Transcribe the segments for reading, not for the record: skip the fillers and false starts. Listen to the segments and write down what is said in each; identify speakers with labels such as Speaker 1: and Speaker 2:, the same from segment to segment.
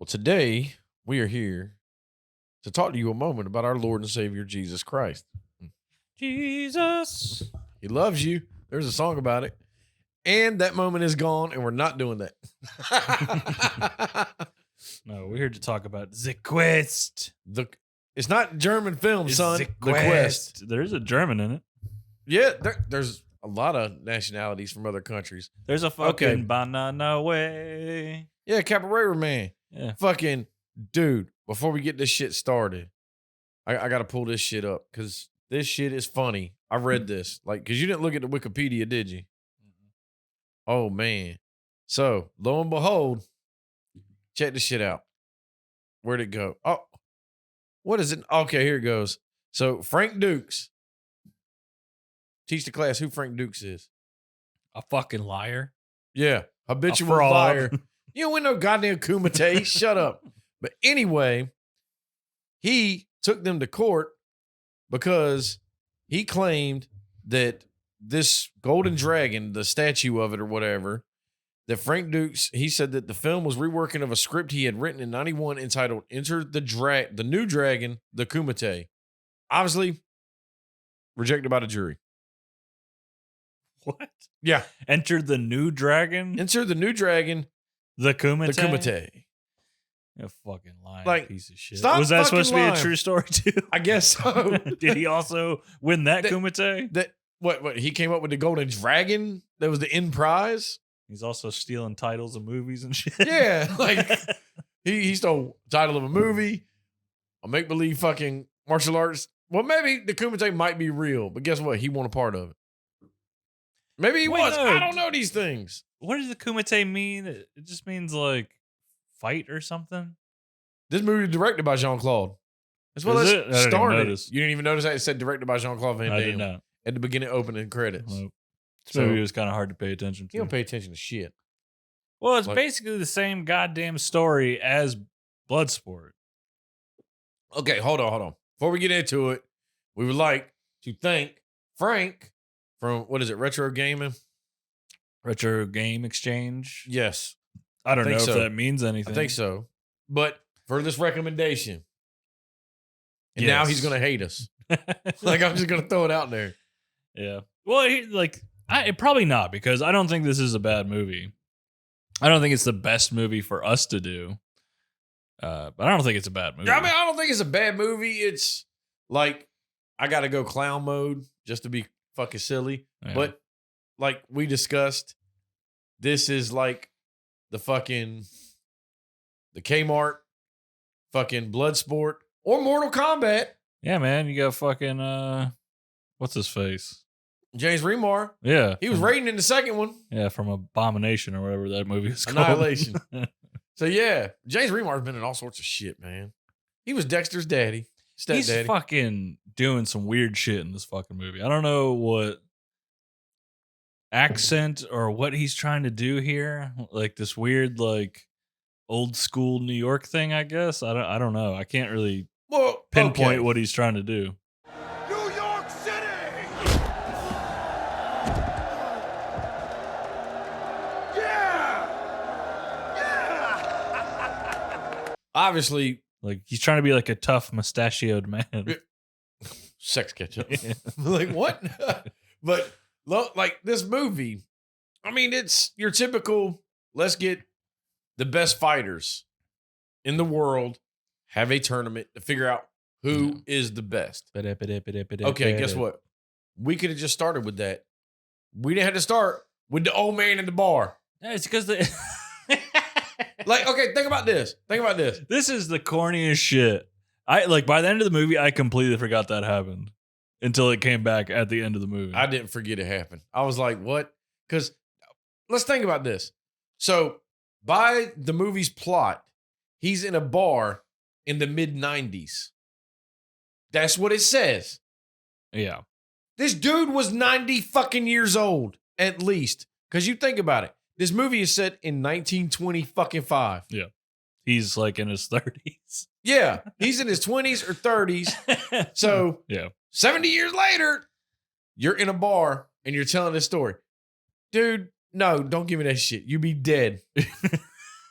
Speaker 1: Well, today we are here to talk to you a moment about our Lord and Savior, Jesus Christ.
Speaker 2: Jesus.
Speaker 1: He loves you. There's a song about it. And that moment is gone, and we're not doing that.
Speaker 2: No, we're here to talk about The Quest.
Speaker 1: It's not German film, son. The Quest.
Speaker 2: There's a German in it.
Speaker 1: Yeah, there's a lot of nationalities from other countries.
Speaker 2: There's a fucking banana way.
Speaker 1: Yeah, Capoeira man.
Speaker 2: Yeah.
Speaker 1: Fucking dude, before we get this shit started, I got to pull this shit up because this shit is funny. I read this. Because you didn't look at the Wikipedia, did you? Oh, man. So, lo and behold, check this shit out. Where'd it go? Oh, what is it? Okay, here it goes. So, Frank Dukes. Teach the class who Frank Dukes is.
Speaker 2: A fucking liar.
Speaker 1: Yeah. Habitual liar. You don't win no goddamn Kumite. Shut up. But anyway, he took them to court because he claimed that this golden dragon, the statue of it or whatever, that Frank Dukes, he said that the film was reworking of a script he had written in 91 entitled Enter the New Dragon, the Kumite. Obviously, rejected by the jury.
Speaker 2: What?
Speaker 1: Yeah.
Speaker 2: Enter the new dragon?
Speaker 1: Enter the new dragon,
Speaker 2: The Kumite?
Speaker 1: the Kumite.
Speaker 2: You fucking lying piece of shit.
Speaker 1: Stop
Speaker 2: Was that supposed to be
Speaker 1: lying.
Speaker 2: a true story too?
Speaker 1: I guess so.
Speaker 2: Did he also win that Kumite?
Speaker 1: What he came up with the golden dragon? That was the end prize?
Speaker 2: He's also stealing titles of movies and shit.
Speaker 1: Yeah, he stole the title of a movie, a make-believe fucking martial arts. Well, maybe the Kumite might be real, but guess what? He won a part of it. Maybe he was.
Speaker 2: No.
Speaker 1: I don't know these things.
Speaker 2: What does the Kumite mean? It just means like fight or something.
Speaker 1: This movie was directed by Jean-Claude. As well
Speaker 2: Is
Speaker 1: as
Speaker 2: it? I didn't even
Speaker 1: starred.
Speaker 2: notice.
Speaker 1: You didn't even notice that it said directed by Jean-Claude Van Damme
Speaker 2: I did not.
Speaker 1: at the beginning opening credits.
Speaker 2: Nope. This
Speaker 1: So-
Speaker 2: movie was kind of hard to pay attention to.
Speaker 1: You don't pay attention to shit.
Speaker 2: Well, it's
Speaker 1: Like-
Speaker 2: basically the same goddamn story as Bloodsport.
Speaker 1: Okay, hold on. Before we get into it, we would like to thank Frank from, what is it, Retro Gaming?
Speaker 2: Retro Game Exchange.
Speaker 1: Yes,
Speaker 2: I don't
Speaker 1: think
Speaker 2: know
Speaker 1: so.
Speaker 2: if that means anything.
Speaker 1: I think so. But for this recommendation, and now
Speaker 2: Yes.
Speaker 1: he's going to hate us. I'm just going to throw it out there.
Speaker 2: Yeah. Well, probably not, because I don't think this is a bad movie. I don't think it's the best movie for us to do. But I don't think it's a bad movie.
Speaker 1: I mean, I don't think it's a bad movie. It's like, I got to go clown mode just to be fucking silly.
Speaker 2: Yeah.
Speaker 1: But like we discussed, this is like the Kmart, fucking Bloodsport, or Mortal Kombat.
Speaker 2: Yeah, man, you got fucking what's his face?
Speaker 1: James Remar.
Speaker 2: Yeah.
Speaker 1: He was raiding in the second one.
Speaker 2: Yeah, from Abomination or whatever that movie is called.
Speaker 1: Annihilation. So yeah, James Remar's been in all sorts of shit, man. He was Dexter's daddy,
Speaker 2: He's
Speaker 1: stepdaddy.
Speaker 2: fucking doing some weird shit in this fucking movie. I don't know what accent or what he's trying to do here. Like this weird, like old school New York thing, I guess. I don't know. I can't really pinpoint what he's trying to do.
Speaker 3: New York City! Yeah! Yeah!
Speaker 1: Obviously,
Speaker 2: Like he's trying to be like a tough mustachioed man.
Speaker 1: sex ketchup. Like what? But like this movie, I mean, it's your typical. Let's get the best fighters in the world, have a tournament to figure out who is the best. Okay, guess what? We could have just started with that. We didn't have to start with the old man in the bar.
Speaker 2: Yeah, it's because
Speaker 1: Like, okay, think about this.
Speaker 2: This is the corniest shit. By the end of the movie, I completely forgot that happened until it came back at the end of the movie.
Speaker 1: I didn't forget it happened. I was like, what? Because let's think about this. So, by the movie's plot, he's in a bar in the mid 90s. That's what it says.
Speaker 2: Yeah.
Speaker 1: This dude was 90 fucking years old, at least. Because you think about it. This movie is set in 1925.
Speaker 2: Yeah. He's like in his 30s.
Speaker 1: Yeah, he's in his 20s or 30s. So,
Speaker 2: yeah.
Speaker 1: 70 years later, you're in a bar and you're telling this story. Dude, no, don't give me that shit. You be dead.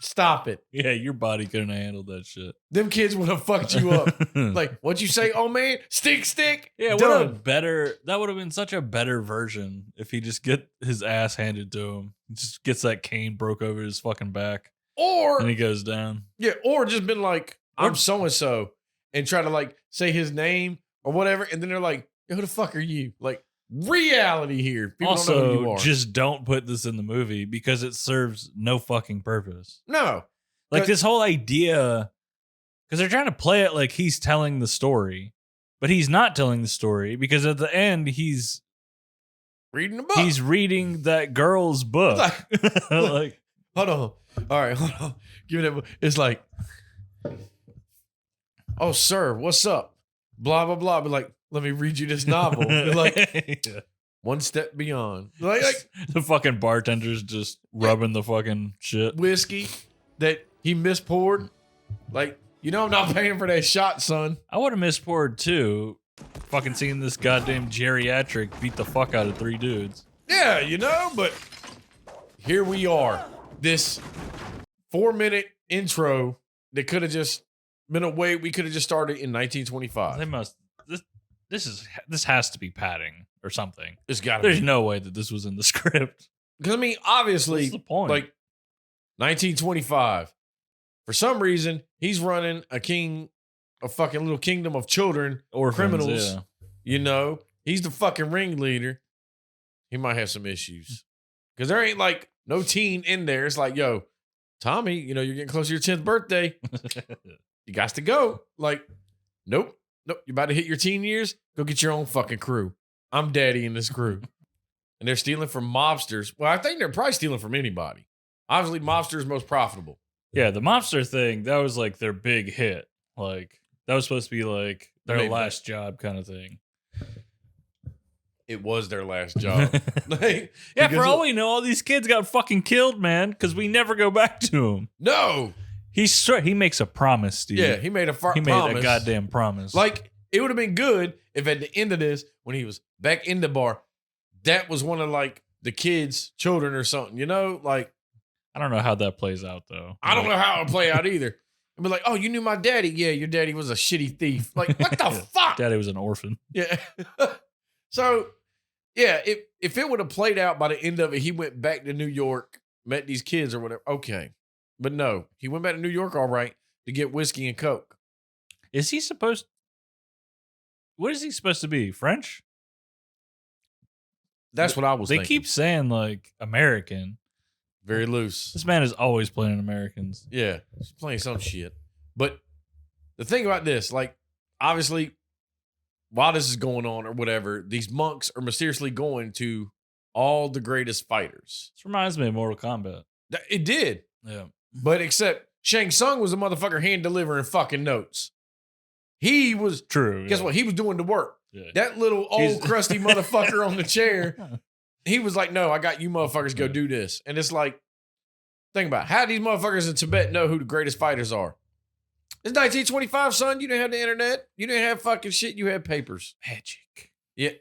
Speaker 1: Stop it.
Speaker 2: Yeah, your body couldn't have handled that shit.
Speaker 1: Them kids would have fucked you up. Like, what'd you say? Oh, man, stick.
Speaker 2: Yeah,
Speaker 1: done.
Speaker 2: that would have been such a better version if he just get his ass handed to him. He just gets that cane broke over his fucking back.
Speaker 1: Or,
Speaker 2: and he goes down.
Speaker 1: Yeah, or just been like, I'm so-and-so, and try to like say his name or whatever. And then they're like, who the fuck are you? Like, reality here. People
Speaker 2: Also,
Speaker 1: don't know who you are.
Speaker 2: just don't put this in the movie because it serves no fucking purpose.
Speaker 1: No.
Speaker 2: Like this whole idea, because they're trying to play it like he's telling the story, but he's not telling the story because at the end he's
Speaker 1: reading the book.
Speaker 2: He's reading that girl's book.
Speaker 1: Like, hold on. All right, hold on. Give me that book. It's like, oh, sir, what's up? Blah, blah, blah. But like, let me read you this novel. Like, one step beyond. Like
Speaker 2: the fucking bartender's just rubbing the fucking shit.
Speaker 1: Whiskey that he mispoured. Like, you know I'm not paying for that shot, son.
Speaker 2: I would have mispoured too. Fucking seeing this goddamn geriatric beat the fuck out of 3 dudes.
Speaker 1: Yeah, you know, but here we are. This 4-minute intro that could have just been a way we could have just started in 1925.
Speaker 2: They must. This has to be padding or something.
Speaker 1: It's got to
Speaker 2: There's
Speaker 1: be.
Speaker 2: no way that this was in the script.
Speaker 1: Because I mean, obviously,
Speaker 2: what's the point?
Speaker 1: Like 1925. For some reason, he's running a fucking little kingdom of children or criminals.
Speaker 2: Yeah.
Speaker 1: You know, he's the fucking ringleader. He might have some issues because there ain't like no teen in there. It's like, yo, Tommy, you know, you're getting close to your 10th birthday. You got to go. Like, nope. You're about to hit your teen years. Go get your own fucking crew. I'm daddy in this crew. And they're stealing from mobsters. Well, I think they're probably stealing from anybody. Obviously, mobster is most profitable.
Speaker 2: Yeah, the mobster thing, that was like their big hit. Like, that was supposed to be like their last job kind of thing.
Speaker 1: It was their last job.
Speaker 2: Yeah, for all we know, all these kids got fucking killed, man, because we never go back to them.
Speaker 1: No.
Speaker 2: He makes a promise, Steve.
Speaker 1: Yeah, he made a promise.
Speaker 2: He made a goddamn promise.
Speaker 1: Like, it would have been good if at the end of this, when he was back in the bar, that was one of like the kids' children or something, you know? Like,
Speaker 2: I don't know how that plays out though.
Speaker 1: I don't know how it'll play out either. And be like, oh, you knew my daddy? Yeah, your daddy was a shitty thief. Like, what the fuck?
Speaker 2: Daddy was an orphan.
Speaker 1: Yeah. So, yeah, if it would have played out by the end of it, he went back to New York, met these kids or whatever. Okay. But no, he went back to New York, all right, to get whiskey and Coke.
Speaker 2: Is he supposed? What is he supposed to be? French?
Speaker 1: That's what I was thinking.
Speaker 2: They keep saying like American.
Speaker 1: Very loose.
Speaker 2: This man is always playing Americans.
Speaker 1: Yeah, he's playing some shit. But the thing about this, like, obviously, while this is going on or whatever, these monks are mysteriously going to all the greatest fighters.
Speaker 2: This reminds me of Mortal Kombat.
Speaker 1: It did.
Speaker 2: Yeah.
Speaker 1: But except Shang Tsung was a motherfucker hand delivering fucking notes. He was
Speaker 2: true.
Speaker 1: Guess what? He was doing the work.
Speaker 2: Yeah.
Speaker 1: That little old crusty motherfucker on the chair, he was like, no, I got you motherfuckers go do this. And it's like, think about it. How do these motherfuckers in Tibet know who the greatest fighters are? It's 1925, son. You didn't have the internet. You didn't have fucking shit. You had papers.
Speaker 2: Magic.
Speaker 1: Yeah.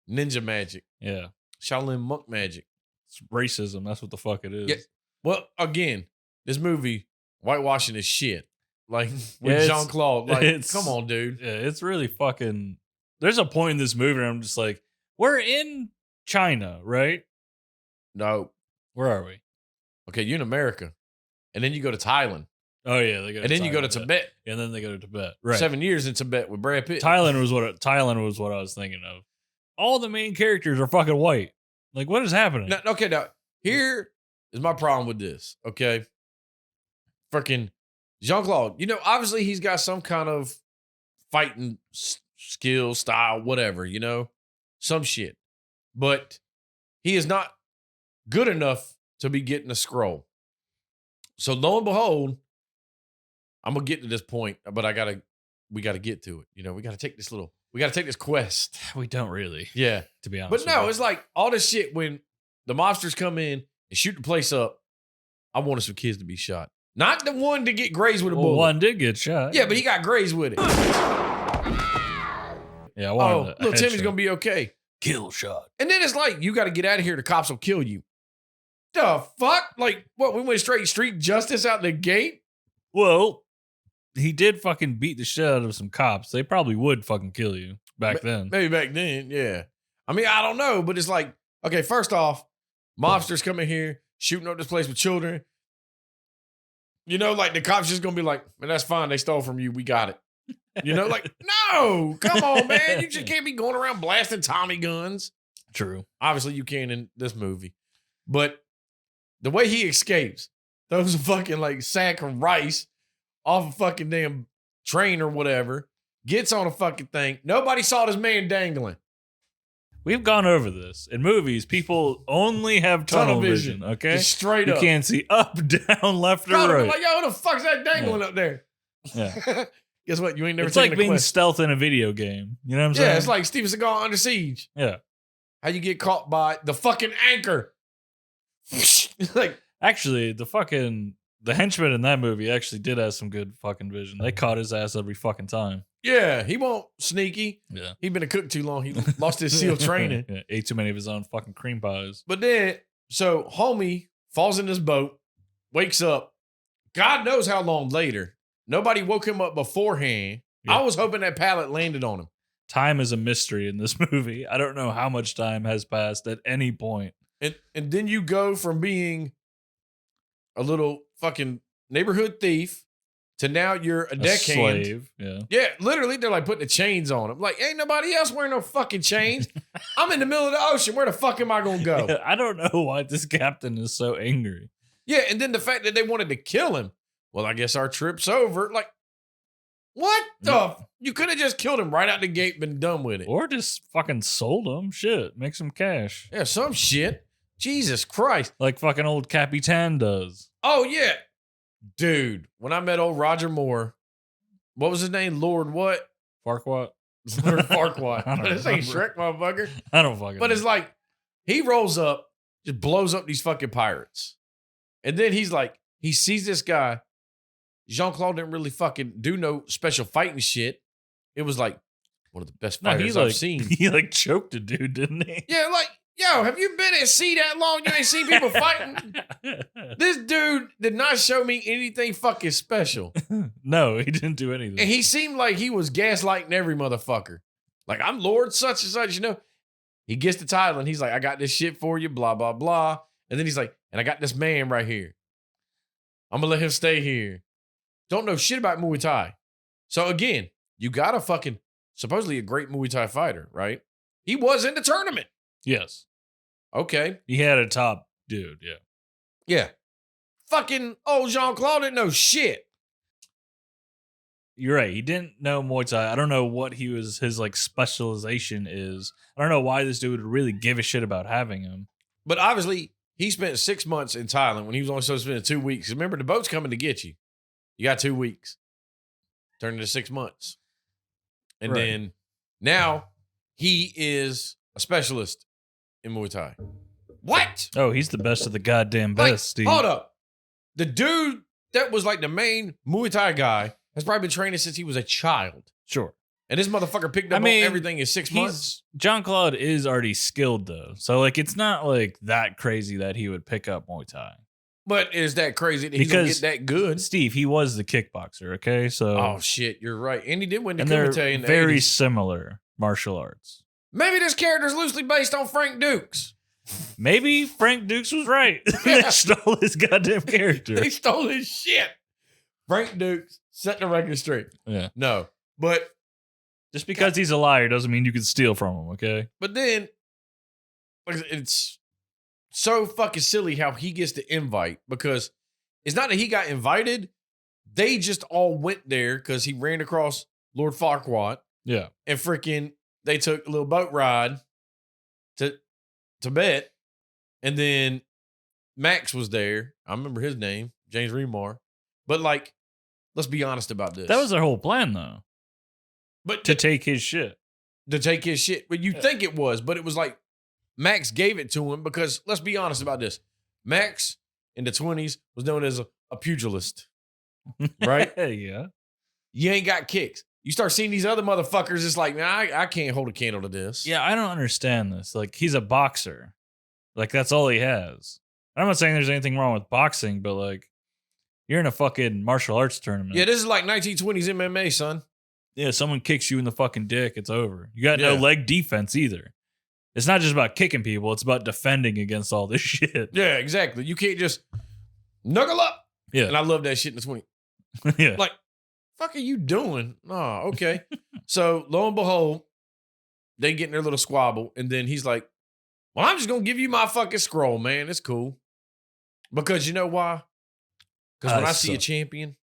Speaker 1: Ninja magic.
Speaker 2: Yeah.
Speaker 1: Shaolin monk magic.
Speaker 2: It's racism. That's what the fuck it is.
Speaker 1: Yeah. Well, again, this movie, whitewashing is shit. Like, with Jean-Claude. Like, come on, dude.
Speaker 2: Yeah, it's really fucking... There's a point in this movie where I'm just like, we're in China, right?
Speaker 1: No.
Speaker 2: Where are we?
Speaker 1: Okay, you're in America. And then you go to Thailand.
Speaker 2: Oh, yeah. They go
Speaker 1: and then you go to Tibet.
Speaker 2: And then they go to Tibet. Right.
Speaker 1: 7 years in Tibet with Brad Pitt.
Speaker 2: Thailand was what I was thinking of. All the main characters are fucking white. Like, what is happening?
Speaker 1: Now, okay, now, here is my problem with this, okay? Freaking Jean-Claude. You know, obviously he's got some kind of fighting skill, style, whatever, you know? Some shit. But he is not good enough to be getting a scroll. So lo and behold, I'm going to get to this point, but we got to get to it. You know, we got to take this quest.
Speaker 2: We don't really.
Speaker 1: Yeah.
Speaker 2: To be honest.
Speaker 1: But no, it's like all this shit when the mobsters come in and shoot the place up. I wanted some kids to be shot. Not the one to get grazed with a bullet.
Speaker 2: One did get shot.
Speaker 1: Yeah, but he got grazed with it.
Speaker 2: Yeah, I wanted
Speaker 1: little Timmy's going to be okay.
Speaker 2: Kill shot.
Speaker 1: And then it's like, you got to get out of here. The cops will kill you. the fuck? Like, what? We went straight street justice out the gate?
Speaker 2: Well, he did fucking beat the shit out of some cops. They probably would fucking kill you back then.
Speaker 1: Maybe back then, yeah. I mean, I don't know, but it's like, okay, first off, mobsters coming here, shooting up this place with children. You know, like the cops just gonna be like, man, that's fine. They stole from you. We got it. You know, like, no, come on, man. You just can't be going around blasting Tommy guns.
Speaker 2: True.
Speaker 1: Obviously, you can in this movie. But the way he escapes, throws a fucking like sack of rice off a fucking damn train or whatever, gets on a fucking thing. Nobody saw this man dangling.
Speaker 2: We've gone over this. In movies, people only have tunnel vision, okay?
Speaker 1: Just straight
Speaker 2: you
Speaker 1: up.
Speaker 2: can't see up, down, left, or
Speaker 1: Probably
Speaker 2: right.
Speaker 1: like, yo, who the fuck's that dangling up there?
Speaker 2: Yeah.
Speaker 1: Guess what? You ain't never
Speaker 2: It's
Speaker 1: taken
Speaker 2: like
Speaker 1: a
Speaker 2: being
Speaker 1: quest.
Speaker 2: stealth in a video game. You know what I'm saying?
Speaker 1: Yeah, it's like Steven Seagal Under Siege.
Speaker 2: Yeah.
Speaker 1: How you get caught by the fucking anchor. Like,
Speaker 2: Actually, the henchman in that movie actually did have some good fucking vision. They caught his ass every fucking time.
Speaker 1: yeah, he won't sneaky.
Speaker 2: Yeah.
Speaker 1: He been a cook too long. He lost his SEAL training.
Speaker 2: Yeah, ate too many of his own fucking cream pies.
Speaker 1: But then, so homie falls in this boat, wakes up. God knows how long later. Nobody woke him up beforehand.
Speaker 2: Yeah.
Speaker 1: I was hoping that pallet landed on him.
Speaker 2: Time is a mystery in this movie. I don't know how much time has passed at any point.
Speaker 1: And then you go from being a little fucking neighborhood thief to now you're a deckhand.
Speaker 2: Slave. Yeah.
Speaker 1: Yeah, literally, they're like putting the chains on him. Like, ain't nobody else wearing no fucking chains. I'm in the middle of the ocean. Where the fuck am I gonna go?
Speaker 2: Yeah, I don't know why this captain is so angry.
Speaker 1: Yeah, and then the fact that they wanted to kill him. Well, I guess our trip's over. Like, what the?
Speaker 2: Yeah.
Speaker 1: You could have just killed him right out the gate, been done with it.
Speaker 2: Or just fucking sold him. Shit. Make some cash.
Speaker 1: Yeah, some shit. Jesus Christ.
Speaker 2: Like fucking old Capitan does.
Speaker 1: Oh, yeah. Dude, when I met old Roger Moore, what was his name? Lord what?
Speaker 2: Farquaad?
Speaker 1: Lord Farquaad.
Speaker 2: I don't
Speaker 1: This ain't
Speaker 2: remember.
Speaker 1: Shrek, motherfucker.
Speaker 2: I don't fucking
Speaker 1: But
Speaker 2: know.
Speaker 1: it's like, he rolls up, just blows up these fucking pirates. And then he's like, he sees this guy. Jean-Claude didn't really fucking do no special fighting shit. It was like one of the best fighters I've seen.
Speaker 2: He like choked a dude, didn't he?
Speaker 1: Yeah, like, yo, have you been at sea that long? You ain't seen people fighting? This dude did not show me anything fucking special.
Speaker 2: No, he didn't do anything.
Speaker 1: And he seemed like he was gaslighting every motherfucker. Like, I'm Lord such and such, you know. He gets to Thailand. He's like, I got this shit for you, blah, blah, blah. And then he's like, and I got this man right here. I'm going to let him stay here. Don't know shit about Muay Thai. So again, you got a fucking, supposedly a great Muay Thai fighter, right? He was in the tournament.
Speaker 2: Yes.
Speaker 1: Okay.
Speaker 2: He had a top dude, yeah.
Speaker 1: Yeah. Fucking old Jean-Claude didn't know shit.
Speaker 2: You're right. He didn't know Muay Thai. I don't know what his like specialization is. I don't know why this dude would really give a shit about having him.
Speaker 1: But obviously, he spent 6 months in Thailand when he was only supposed to spend 2 weeks. Remember, the boat's coming to get you. You got 2 weeks. Turn into 6 months. And
Speaker 2: Right.
Speaker 1: then now he is a specialist in Muay Thai. What?
Speaker 2: Oh, he's the best of the goddamn
Speaker 1: Like,
Speaker 2: best, Steve.
Speaker 1: hold up. The dude that was like the main Muay Thai guy has probably been training since he was a child.
Speaker 2: Sure.
Speaker 1: And this motherfucker picked up
Speaker 2: I mean,
Speaker 1: on everything in 6 months.
Speaker 2: Jean-Claude is already skilled though. So like it's not like that crazy that he would pick up Muay Thai.
Speaker 1: But is that crazy that he's going to
Speaker 2: Because
Speaker 1: get that good?
Speaker 2: Steve, he was the kickboxer, okay? So
Speaker 1: Oh, shit. You're right. And he did win the
Speaker 2: and they're
Speaker 1: Kumite in the
Speaker 2: very
Speaker 1: 80s.
Speaker 2: similar martial arts.
Speaker 1: Maybe this character's loosely based on Frank Dukes.
Speaker 2: Maybe Frank Dukes was right.
Speaker 1: Yeah.
Speaker 2: They stole his goddamn character.
Speaker 1: They stole his shit. Frank Dukes set the record straight.
Speaker 2: Yeah.
Speaker 1: No. But
Speaker 2: Just because he's a liar doesn't mean you can steal from him, okay?
Speaker 1: then like, it's so fucking silly how he gets the invite because it's not that he got invited. They just all went there because he ran across Lord Farquaad
Speaker 2: Yeah.
Speaker 1: and freaking they took a little boat ride to Tibet. And then Max was there. I remember his name, James Remar. But like, let's be honest about this.
Speaker 2: That was their whole plan though.
Speaker 1: but
Speaker 2: To take his shit.
Speaker 1: to take his shit. But you
Speaker 2: Yeah.
Speaker 1: think it was, but it was like Max gave it to him because let's be honest about this. Max in the 20s was known as a pugilist. Right?
Speaker 2: Yeah.
Speaker 1: You ain't got kicks. You start seeing these other motherfuckers, it's like, man, I can't hold a candle to this.
Speaker 2: Yeah, I don't understand this. Like, he's a boxer. Like, that's all he has. I'm not saying there's anything wrong with boxing, but like, you're in a fucking martial arts tournament.
Speaker 1: Yeah, this is like 1920s MMA, son.
Speaker 2: Yeah, someone kicks you in the fucking dick, it's over. You got no
Speaker 1: Yeah.
Speaker 2: leg defense either. It's not just about kicking people, it's about defending against all this shit.
Speaker 1: Yeah, exactly. You can't just knuckle up.
Speaker 2: Yeah.
Speaker 1: And I love that shit in the 20s.
Speaker 2: Yeah.
Speaker 1: Like, fuck are you doing? Oh, okay. So lo and behold, they get in their little squabble, and then he's like, well, I'm just gonna give you my fucking scroll, man. It's cool. Because you know why? Because when I see a champion,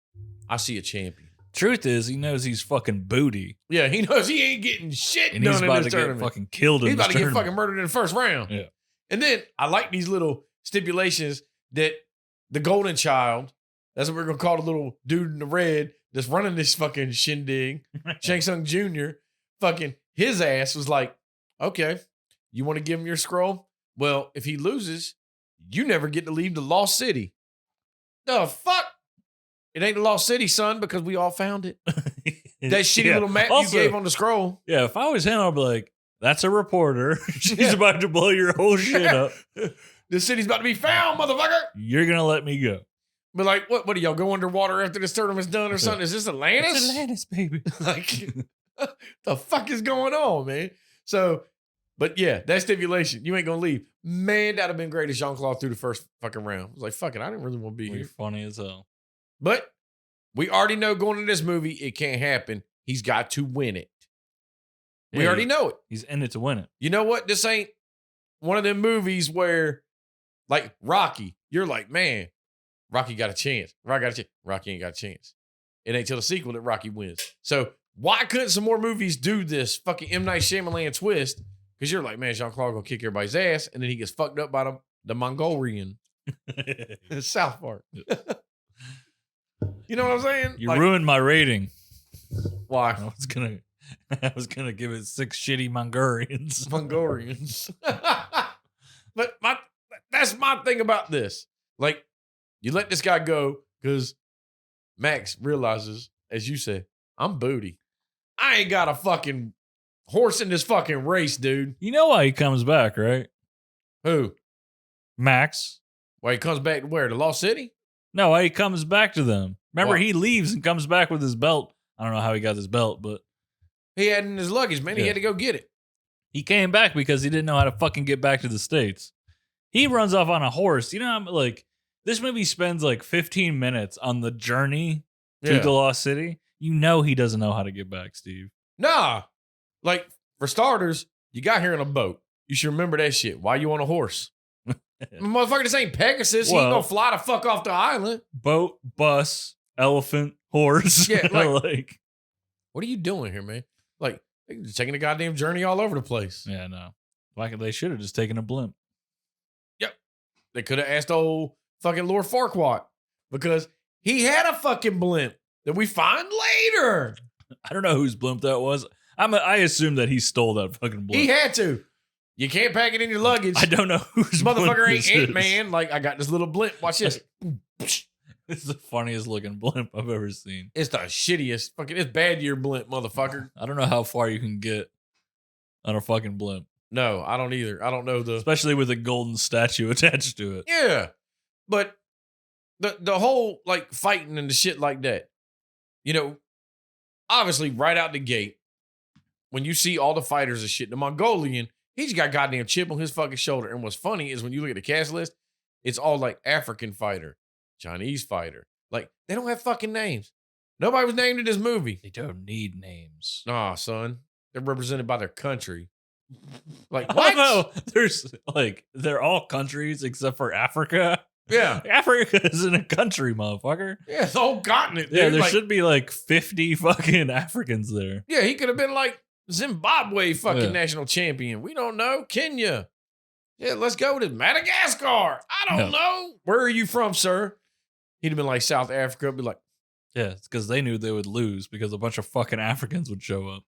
Speaker 1: I see a champion.
Speaker 2: Truth is, he knows he's fucking booty.
Speaker 1: Yeah, he knows he ain't getting shit
Speaker 2: And
Speaker 1: done
Speaker 2: he's
Speaker 1: in
Speaker 2: about
Speaker 1: this
Speaker 2: to get
Speaker 1: tournament.
Speaker 2: fucking killed in
Speaker 1: He's
Speaker 2: this
Speaker 1: about to get
Speaker 2: tournament.
Speaker 1: fucking murdered in the first round.
Speaker 2: Yeah.
Speaker 1: And then I like these little stipulations that the golden child, that's what we're gonna call the little dude in the red that's running this fucking shindig, Shang Tsung Jr., fucking his ass was like, okay, you want to give him your scroll? Well, if he loses, you never get to leave the lost city. The fuck? It ain't the lost city, son, because we all found it. That shitty little map
Speaker 2: Also,
Speaker 1: you gave on the scroll.
Speaker 2: Yeah, if I was him, I'd be like, that's a reporter. She's about to blow your whole shit up.
Speaker 1: The city's about to be found, motherfucker.
Speaker 2: You're going to let me go.
Speaker 1: But like, what do y'all go underwater after this tournament's done or something? Is this Atlantis?
Speaker 2: It's Atlantis, baby.
Speaker 1: Like, the fuck is going on, man? So, but yeah, that stipulation, you ain't gonna leave. Man, that'd have been great if Jean-Claude threw the first fucking round. I was like, fuck it, I didn't really want to be
Speaker 2: You're
Speaker 1: here.
Speaker 2: funny as hell.
Speaker 1: But we already know going into this movie, it can't happen. He's got to win it. We
Speaker 2: Yeah,
Speaker 1: already know it.
Speaker 2: He's in it to win it.
Speaker 1: You know what? This ain't one of them movies where, like Rocky, you're like, man, Rocky got a chance. Rocky ain't got a chance. It ain't till the sequel that Rocky wins. So why couldn't some more movies do this fucking M. Night Shyamalan twist? Because you're like, man, Jean-Claude gonna kick everybody's ass, and then he gets fucked up by the Mongolian. South Park. You know what I'm saying?
Speaker 2: You ruined my rating.
Speaker 1: Why?
Speaker 2: I was gonna give it 6 shitty Mongolians.
Speaker 1: Mongolians. But that's my thing about this. Like, you let this guy go because Max realizes, as you said, I'm booty. I ain't got a fucking horse in this fucking race, dude.
Speaker 2: You know why he comes back, right?
Speaker 1: Who?
Speaker 2: Max.
Speaker 1: Why he comes back to where? To Lost City?
Speaker 2: No, why he comes back to them. Remember,
Speaker 1: Why?
Speaker 2: he leaves and comes back with his belt. I don't know how he got his belt, but
Speaker 1: He had it in his luggage, man. He
Speaker 2: Yeah.
Speaker 1: had to go get it.
Speaker 2: he came back because he didn't know how to fucking get back to the States. He runs off on a horse. You know, I'm like, this movie spends like 15 minutes on the journey to the Lost City. You know he doesn't know how to get back, Steve.
Speaker 1: Nah. Like, for starters, you got here in a boat. You should remember that shit. Why you on a horse? Motherfucker, this ain't Pegasus. He ain't
Speaker 2: Well-
Speaker 1: gonna fly the fuck off the island.
Speaker 2: Boat, bus, elephant, horse.
Speaker 1: Yeah,
Speaker 2: like
Speaker 1: What are you doing here, man? Like, they're just taking a goddamn journey all over the place.
Speaker 2: yeah, no. Like they should have just taken a blimp.
Speaker 1: They could have asked old fucking Lord Farquaad because he had a fucking blimp that we find later.
Speaker 2: I don't know whose blimp that was. I assume that he stole that fucking blimp.
Speaker 1: He had to. You can't pack it in your luggage.
Speaker 2: I don't know whose
Speaker 1: Motherfucker
Speaker 2: blimp
Speaker 1: ain't
Speaker 2: this is.
Speaker 1: Ant-Man. Like, I got this little blimp. Watch this.
Speaker 2: It's the funniest looking blimp I've ever seen.
Speaker 1: It's the shittiest. Fucking, it's bad year blimp, motherfucker.
Speaker 2: I don't know how far you can get on a fucking blimp,
Speaker 1: No, I don't either. I don't know the.
Speaker 2: especially with a golden statue attached to it.
Speaker 1: Yeah. But the whole like fighting and the shit like that, you know, obviously right out the gate, when you see all the fighters and shit, the Mongolian, he's got a goddamn chip on his fucking shoulder. And what's funny is when you look at the cast list, it's all like African fighter, Chinese fighter. Like, they don't have fucking names. Nobody was named in this movie.
Speaker 2: They don't need names.
Speaker 1: Nah, son. They're represented by their country. Like,
Speaker 2: I
Speaker 1: what?
Speaker 2: don't know. There's like, they're all countries except for Africa.
Speaker 1: Yeah.
Speaker 2: Africa isn't a country, motherfucker.
Speaker 1: Yeah, it's the whole continent.
Speaker 2: Yeah,
Speaker 1: dude.
Speaker 2: there
Speaker 1: Like,
Speaker 2: should be like 50 fucking Africans there.
Speaker 1: yeah, he could have been like Zimbabwe fucking
Speaker 2: Yeah.
Speaker 1: national champion. We don't know. Kenya. Yeah, let's go to Madagascar. I don't know. Where are you from, sir? He'd have been like South Africa. Be like,
Speaker 2: Yeah, it's because they knew they would lose because a bunch of fucking Africans would show up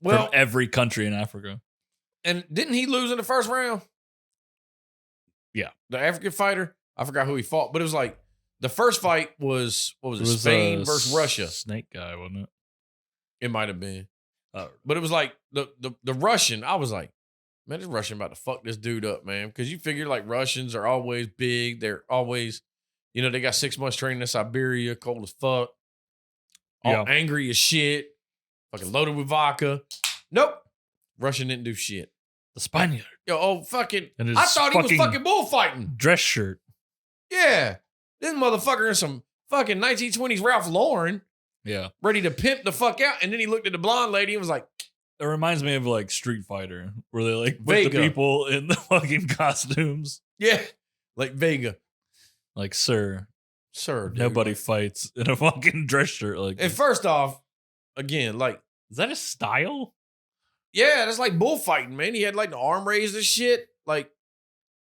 Speaker 1: well,
Speaker 2: from every country in Africa.
Speaker 1: and didn't he lose in the first round?
Speaker 2: Yeah.
Speaker 1: The African fighter. I forgot who he fought, but it was like the first fight was, what was it?
Speaker 2: It was,
Speaker 1: Spain versus Russia.
Speaker 2: Snake guy, wasn't it?
Speaker 1: It might have been. But it was like the Russian. I was like, Man, this Russian about to fuck this dude up, man. Because you figure like Russians are always big. They're always, they got 6 months training in Siberia, cold as fuck. All angry as shit. Fucking loaded with vodka. Nope. Russian didn't do shit.
Speaker 2: The Spaniard.
Speaker 1: Fucking. I thought he was fucking bullfighting.
Speaker 2: Dress shirt.
Speaker 1: Yeah. This motherfucker in some fucking 1920s Ralph Lauren.
Speaker 2: Yeah.
Speaker 1: Ready to pimp the fuck out. And then he looked at the blonde lady and was like,
Speaker 2: it reminds me of like Street Fighter, where they like put the people in the fucking costumes.
Speaker 1: Yeah. Like Vega.
Speaker 2: Like, sir,
Speaker 1: dude,
Speaker 2: nobody fights in a fucking dress shirt like
Speaker 1: And
Speaker 2: this.
Speaker 1: first off, again, like,
Speaker 2: is that a style?
Speaker 1: Yeah, that's like bullfighting, man. He had like the arm raised and shit. Like,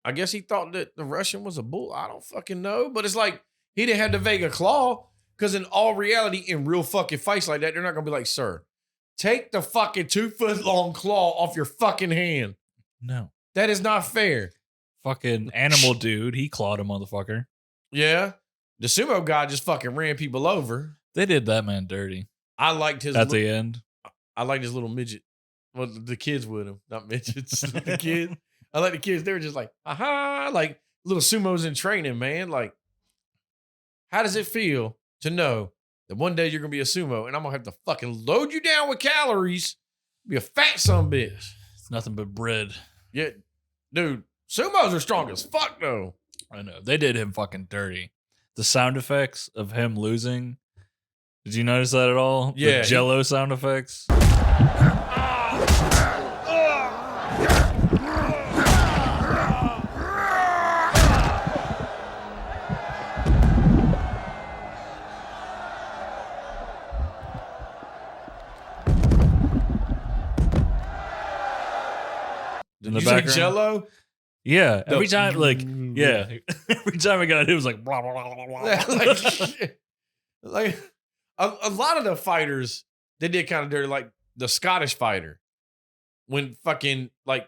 Speaker 1: I guess he thought that the Russian was a bull. I don't fucking know. But it's like, he didn't have the Vega claw. Because in all reality, in real fucking fights like that, they're not going to be like, sir, take the fucking 2-foot long claw off your fucking hand.
Speaker 2: No.
Speaker 1: That is not fair.
Speaker 2: Fucking animal dude. He clawed a motherfucker.
Speaker 1: Yeah. The sumo guy just fucking ran people over.
Speaker 2: They did that man dirty.
Speaker 1: I liked his...
Speaker 2: At the end.
Speaker 1: I liked his little midget. Well, the kids with him. Not midgets. The kids. I like the kids. They were just like, aha. Like little sumos in training, man. Like, how does it feel to know that one day you're going to be a sumo and I'm going to have to fucking load you down with calories, be a fat sumbitch.
Speaker 2: It's nothing but bread.
Speaker 1: Yeah, dude, sumos are strong as fuck though.
Speaker 2: I know. They did him fucking dirty. The sound effects of him losing. Did you notice that at all?
Speaker 1: Yeah.
Speaker 2: The Jello sound effects.
Speaker 1: In the background? Jello?
Speaker 2: Yeah. Every time, like, yeah. Every time I got it, it was like, blah, blah, blah, blah, blah.
Speaker 1: like a lot of the fighters, they did kind of dirty. Like the Scottish fighter, when fucking, like,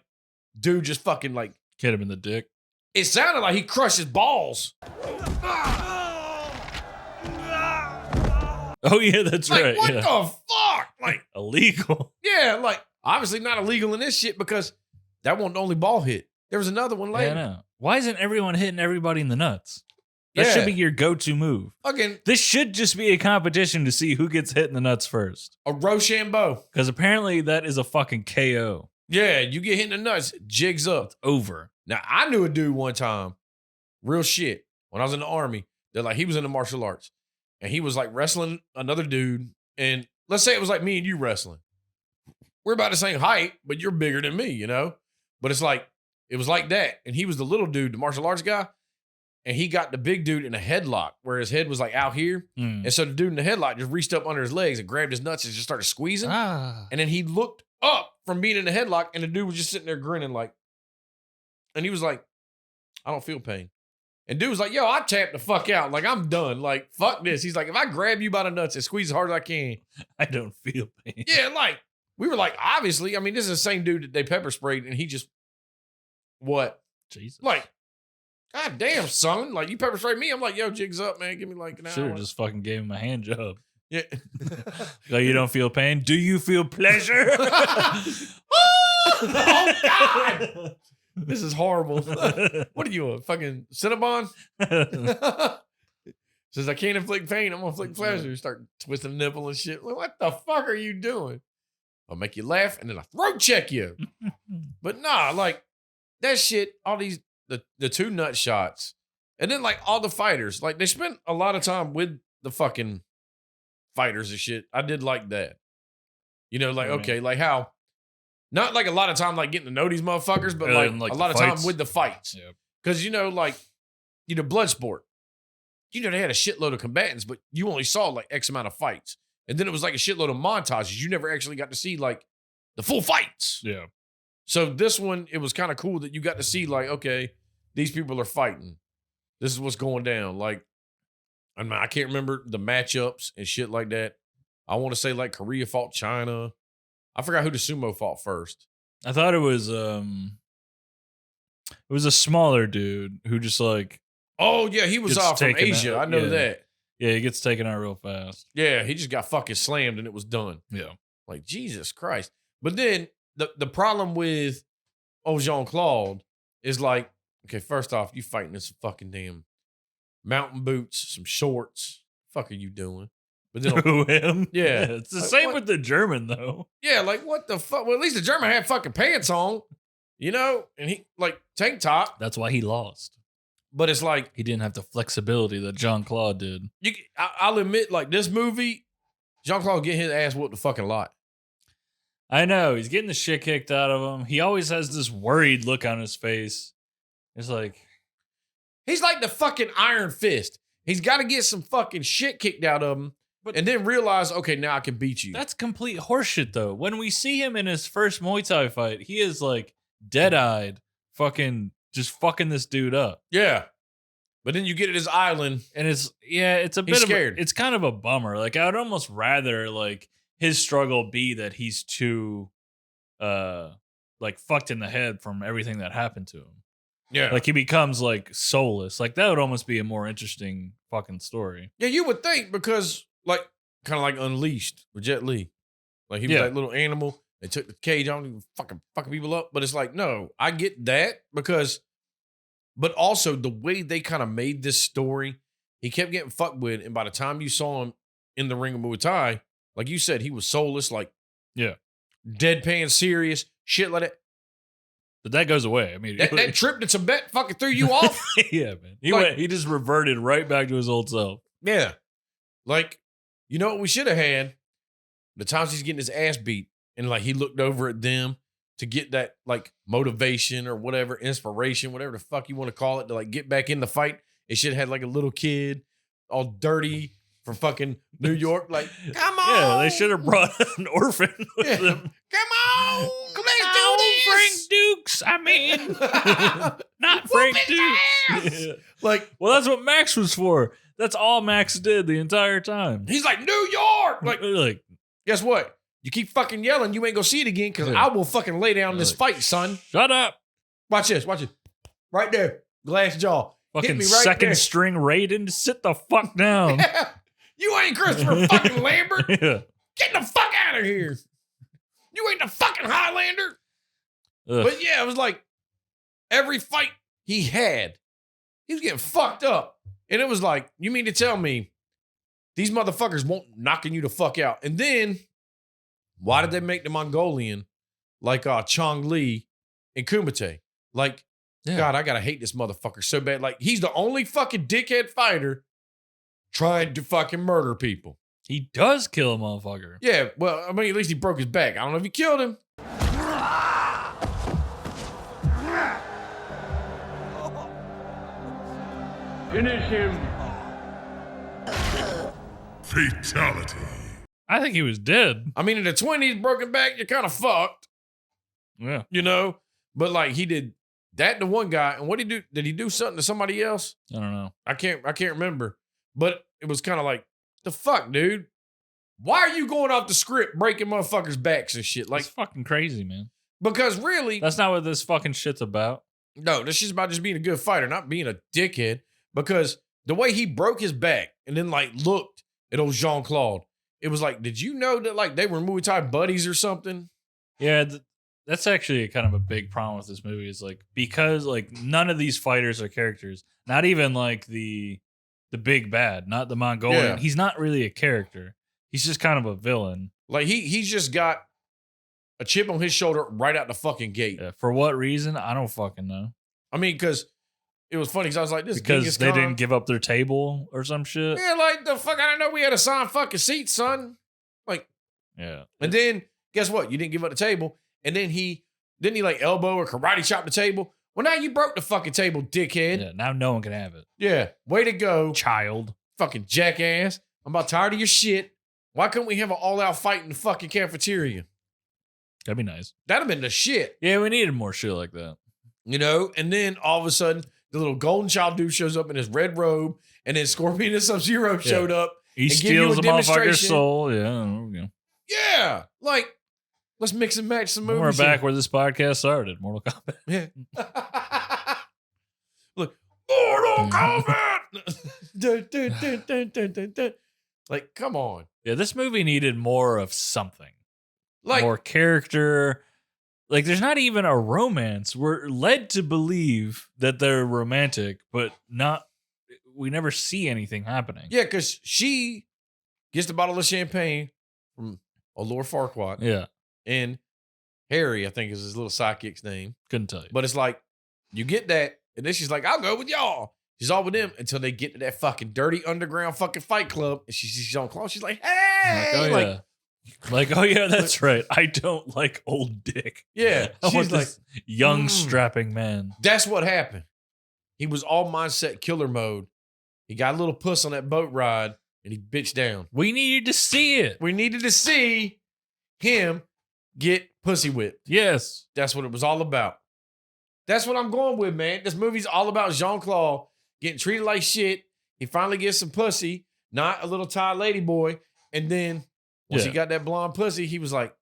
Speaker 1: dude just fucking, like,
Speaker 2: hit him in the dick.
Speaker 1: It sounded like he crushed his balls.
Speaker 2: Oh, yeah, that's
Speaker 1: like,
Speaker 2: right.
Speaker 1: What
Speaker 2: yeah.
Speaker 1: the fuck? Like,
Speaker 2: illegal.
Speaker 1: Yeah, like, obviously not illegal in this shit because that wasn't the only ball hit. There was another one later.
Speaker 2: Yeah, I know. Why isn't everyone hitting everybody in the nuts? That should be your go-to move.
Speaker 1: Again,
Speaker 2: this should just be a competition to see who gets hit in the nuts first.
Speaker 1: A Rochambeau.
Speaker 2: Because apparently that is a fucking KO.
Speaker 1: Yeah, you get hit in the nuts, jigs up.
Speaker 2: It's over.
Speaker 1: Now, I knew a dude one time, real shit, when I was in the Army, that like he was in the martial arts. And he was like wrestling another dude. And let's say it was like me and you wrestling. We're about the same height, but you're bigger than me, you know? But it's like, it was like that. And he was the little dude, the martial arts guy. And he got the big dude in a headlock where his head was like out here. And so the dude in the headlock just reached up under his legs and grabbed his nuts and just started squeezing. And then he looked up from being in the headlock and the dude was just sitting there grinning like, and he was like, I don't feel pain. And dude was like, yo, I tapped the fuck out. Like, I'm done. Like, fuck this. He's like, if I grab you by the nuts and squeeze as hard as I can.
Speaker 2: I don't feel pain.
Speaker 1: Yeah, like, we were like, obviously, I mean, this is the same dude that they pepper sprayed and he just, what?
Speaker 2: Jesus.
Speaker 1: Like, God damn, son. Like, you pepper sprayed me. I'm like, yo, jigs up, man. Give me like an hour.
Speaker 2: Should have just fucking gave him a hand job.
Speaker 1: Yeah.
Speaker 2: Like, you don't feel pain? Do you feel pleasure?
Speaker 1: Oh, God. This is horrible. What are you, a fucking Cinnabon? Says, I can't inflict pain. I'm going to inflict pleasure. Start twisting the nipple and shit. Like, what the fuck are you doing? I'll make you laugh and then I throat check you. But nah, like, that shit, all these, the two nut shots. And then, like, all the fighters. Like, they spent a lot of time with the fucking fighters and shit. I did like that. You know, like, okay, like how, not like a lot of time, like getting to know these motherfuckers, but like a lot of time with the fights. Because, you know, like, you know, Bloodsport, you know, they had a shitload of combatants, but you only saw like X amount of fights. And then it was like a shitload of montages. You never actually got to see like the full fights.
Speaker 2: Yeah.
Speaker 1: So this one, it was kind of cool that you got to see like, okay, these people are fighting. This is what's going down. Like, I mean, I can't remember the matchups and shit like that. I want to say like Korea fought China. I forgot who the sumo fought first.
Speaker 2: I thought it was a smaller dude who just like,
Speaker 1: oh yeah, he was off from Asia. I know that.
Speaker 2: Yeah, he gets taken out real fast.
Speaker 1: Yeah, he just got fucking slammed and it was done.
Speaker 2: Yeah.
Speaker 1: Like, Jesus Christ. But then the problem with old Jean-Claude is like, okay, first off, you fighting this fucking damn mountain boots, some shorts. Fuck are you doing? But then,
Speaker 2: Through him.
Speaker 1: Yeah.
Speaker 2: It's the
Speaker 1: Like,
Speaker 2: same
Speaker 1: what?
Speaker 2: with the German though.
Speaker 1: yeah, like what the fuck? Well, at least the German had fucking pants on, you know, and he like tank top.
Speaker 2: That's why he lost.
Speaker 1: But it's like
Speaker 2: He didn't have the flexibility that Jean-Claude did.
Speaker 1: I'll admit, like this movie, Jean-Claude get his ass whooped a fucking lot.
Speaker 2: I know. He's getting the shit kicked out of him. He always has this worried look on his face. It's like,
Speaker 1: He's like the fucking Iron Fist. He's got to get some fucking shit kicked out of him, and then realize, okay, now I can beat you.
Speaker 2: that's complete horseshit, though. When we see him in his first Muay Thai fight, he is like dead-eyed, just fucking this dude up.
Speaker 1: Yeah. But then you get at his island.
Speaker 2: And it's a bit
Speaker 1: scared.
Speaker 2: It's kind of a bummer. Like, I would almost rather like his struggle be that he's too like fucked in the head from everything that happened to him.
Speaker 1: Yeah.
Speaker 2: Like he becomes like soulless. Like that would almost be a more interesting fucking story.
Speaker 1: Yeah, you would think because like kind of like Unleashed with Jet Li. Like he was like little animal. They took the cage on and fucking people up. But it's like, no, I get that but also the way they kind of made this story, he kept getting fucked with. And by the time you saw him in the ring of Muay Thai, like you said, he was soulless, like deadpan serious, shit like that.
Speaker 2: But that goes away. I mean,
Speaker 1: That trip to Tibet fucking threw you off.
Speaker 2: yeah, man. He just reverted right back to his old self.
Speaker 1: Yeah. Like, you know what we should have had? The times he's getting his ass beat and like he looked over at them to get that like motivation or whatever, inspiration, whatever the fuck you want to call it, to like get back in the fight. It should have had like a little kid all dirty from fucking New York. Like, come on.
Speaker 2: Yeah, they should have brought an orphan with them.
Speaker 1: Come on. Let's do this.
Speaker 2: Frank Dukes. I mean, not Frank Dukes. Yeah.
Speaker 1: Like,
Speaker 2: well, that's what Max was for. That's all Max did the entire time.
Speaker 1: he's like, New York.
Speaker 2: Like,
Speaker 1: guess what? You keep fucking yelling, you ain't gonna see it again because I will fucking lay down this fight, son.
Speaker 2: Shut up.
Speaker 1: Watch this. Watch it. Right there. Glass jaw. Hit
Speaker 2: Fucking
Speaker 1: me right
Speaker 2: second
Speaker 1: there.
Speaker 2: string Raiden. Sit the fuck down.
Speaker 1: You ain't Christopher fucking Lambert.
Speaker 2: Yeah.
Speaker 1: Get the fuck out of here. You ain't the fucking Highlander.
Speaker 2: Ugh.
Speaker 1: But yeah, it was like every fight he had, he was getting fucked up. And it was like, you mean to tell me these motherfuckers won't knocking you the fuck out? And then why did they make the Mongolian like Chong Li and Kumite? Like, God, I gotta hate this motherfucker so bad. Like, he's the only fucking dickhead fighter trying to fucking murder people.
Speaker 2: He does kill a motherfucker.
Speaker 1: Yeah, well, I mean, at least he broke his back. I don't know if he killed him.
Speaker 3: Finish him.
Speaker 4: Fatality.
Speaker 2: I think he was dead.
Speaker 1: I mean, in the 20s, broken back, you're kind of fucked,
Speaker 2: Yeah.
Speaker 1: you know? But like, he did that to one guy. And what did he do? Did he do something to somebody else?
Speaker 2: I don't know.
Speaker 1: I can't remember. But it was kind of like, the fuck, dude? Why are you going off the script breaking motherfuckers' backs and shit? Like,
Speaker 2: It's fucking crazy, man.
Speaker 1: because really,
Speaker 2: That's not what this fucking shit's about.
Speaker 1: no, this is about just being a good fighter, not being a dickhead. Because the way he broke his back and then like looked at old Jean-Claude, it was like, did you know that like they were Muay Thai buddies or something?
Speaker 2: Yeah, that's actually kind of a big problem with this movie. Is like, because like none of these fighters are characters. Not even like the big bad, not the Mongolian.
Speaker 1: Yeah.
Speaker 2: He's not really a character. He's just kind of a villain.
Speaker 1: Like he's just got a chip on his shoulder right out the fucking gate.
Speaker 2: Yeah, for what reason? I don't fucking know.
Speaker 1: I mean, because it was funny because I was like, this
Speaker 2: Because
Speaker 1: Genghis
Speaker 2: they
Speaker 1: Khan.
Speaker 2: didn't give up their table or some shit.
Speaker 1: Yeah, like the fuck, I didn't know we had assigned fucking seats, son. Like,
Speaker 2: Yeah.
Speaker 1: and then guess what? You didn't give up the table, and then he like elbow or karate chop the table. Well, now you broke the fucking table, dickhead.
Speaker 2: Yeah. Now no one can have it.
Speaker 1: Yeah, way to go,
Speaker 2: Child.
Speaker 1: fucking jackass. I'm about tired of your shit. Why couldn't we have an all-out fight in the fucking cafeteria?
Speaker 2: That'd be nice.
Speaker 1: That'd have been the shit,
Speaker 2: Yeah, we needed more shit like that.
Speaker 1: you know? And then all of a sudden, the little golden child dude shows up in his red robe, and then Scorpion and Sub-Zero showed up.
Speaker 2: He
Speaker 1: And give you
Speaker 2: steals
Speaker 1: a
Speaker 2: the motherfucker's
Speaker 1: demonstration.
Speaker 2: soul. Yeah. There we go.
Speaker 1: Yeah, like, let's mix and match some movies.
Speaker 2: We're back
Speaker 1: here.
Speaker 2: where this podcast started. Mortal Kombat.
Speaker 1: Yeah. Look, Mortal Kombat. Dun, dun, dun, dun, dun, dun, dun. Like, come on.
Speaker 2: Yeah, this movie needed more of something.
Speaker 1: Like,
Speaker 2: More character, Like, there's not even a romance. We're led to believe that they're romantic, but not. We never see anything happening.
Speaker 1: Yeah, because she gets the bottle of champagne from Lord Farquaad.
Speaker 2: Yeah.
Speaker 1: And Harry, I think is his little sidekick's name.
Speaker 2: Couldn't tell you.
Speaker 1: But it's like, you get that, and then she's like, I'll go with y'all. She's all with them until they get to that fucking dirty underground fucking fight club. And she sees Jean-Claude. She's like, hey!
Speaker 2: Oh yeah, that's right. I don't like old dick.
Speaker 1: Yeah.
Speaker 2: I
Speaker 1: She's
Speaker 2: want
Speaker 1: like,
Speaker 2: this young, strapping man.
Speaker 1: that's what happened. He was all mindset killer mode. He got a little puss on that boat ride, and he bitched down.
Speaker 2: We needed to see it.
Speaker 1: We needed to see him get pussy whipped.
Speaker 2: Yes.
Speaker 1: That's what it was all about. That's what I'm going with, man. This movie's all about Jean-Claude getting treated like shit. He finally gets some pussy, not a little Thai lady boy. And then once he got that blonde pussy, he was like,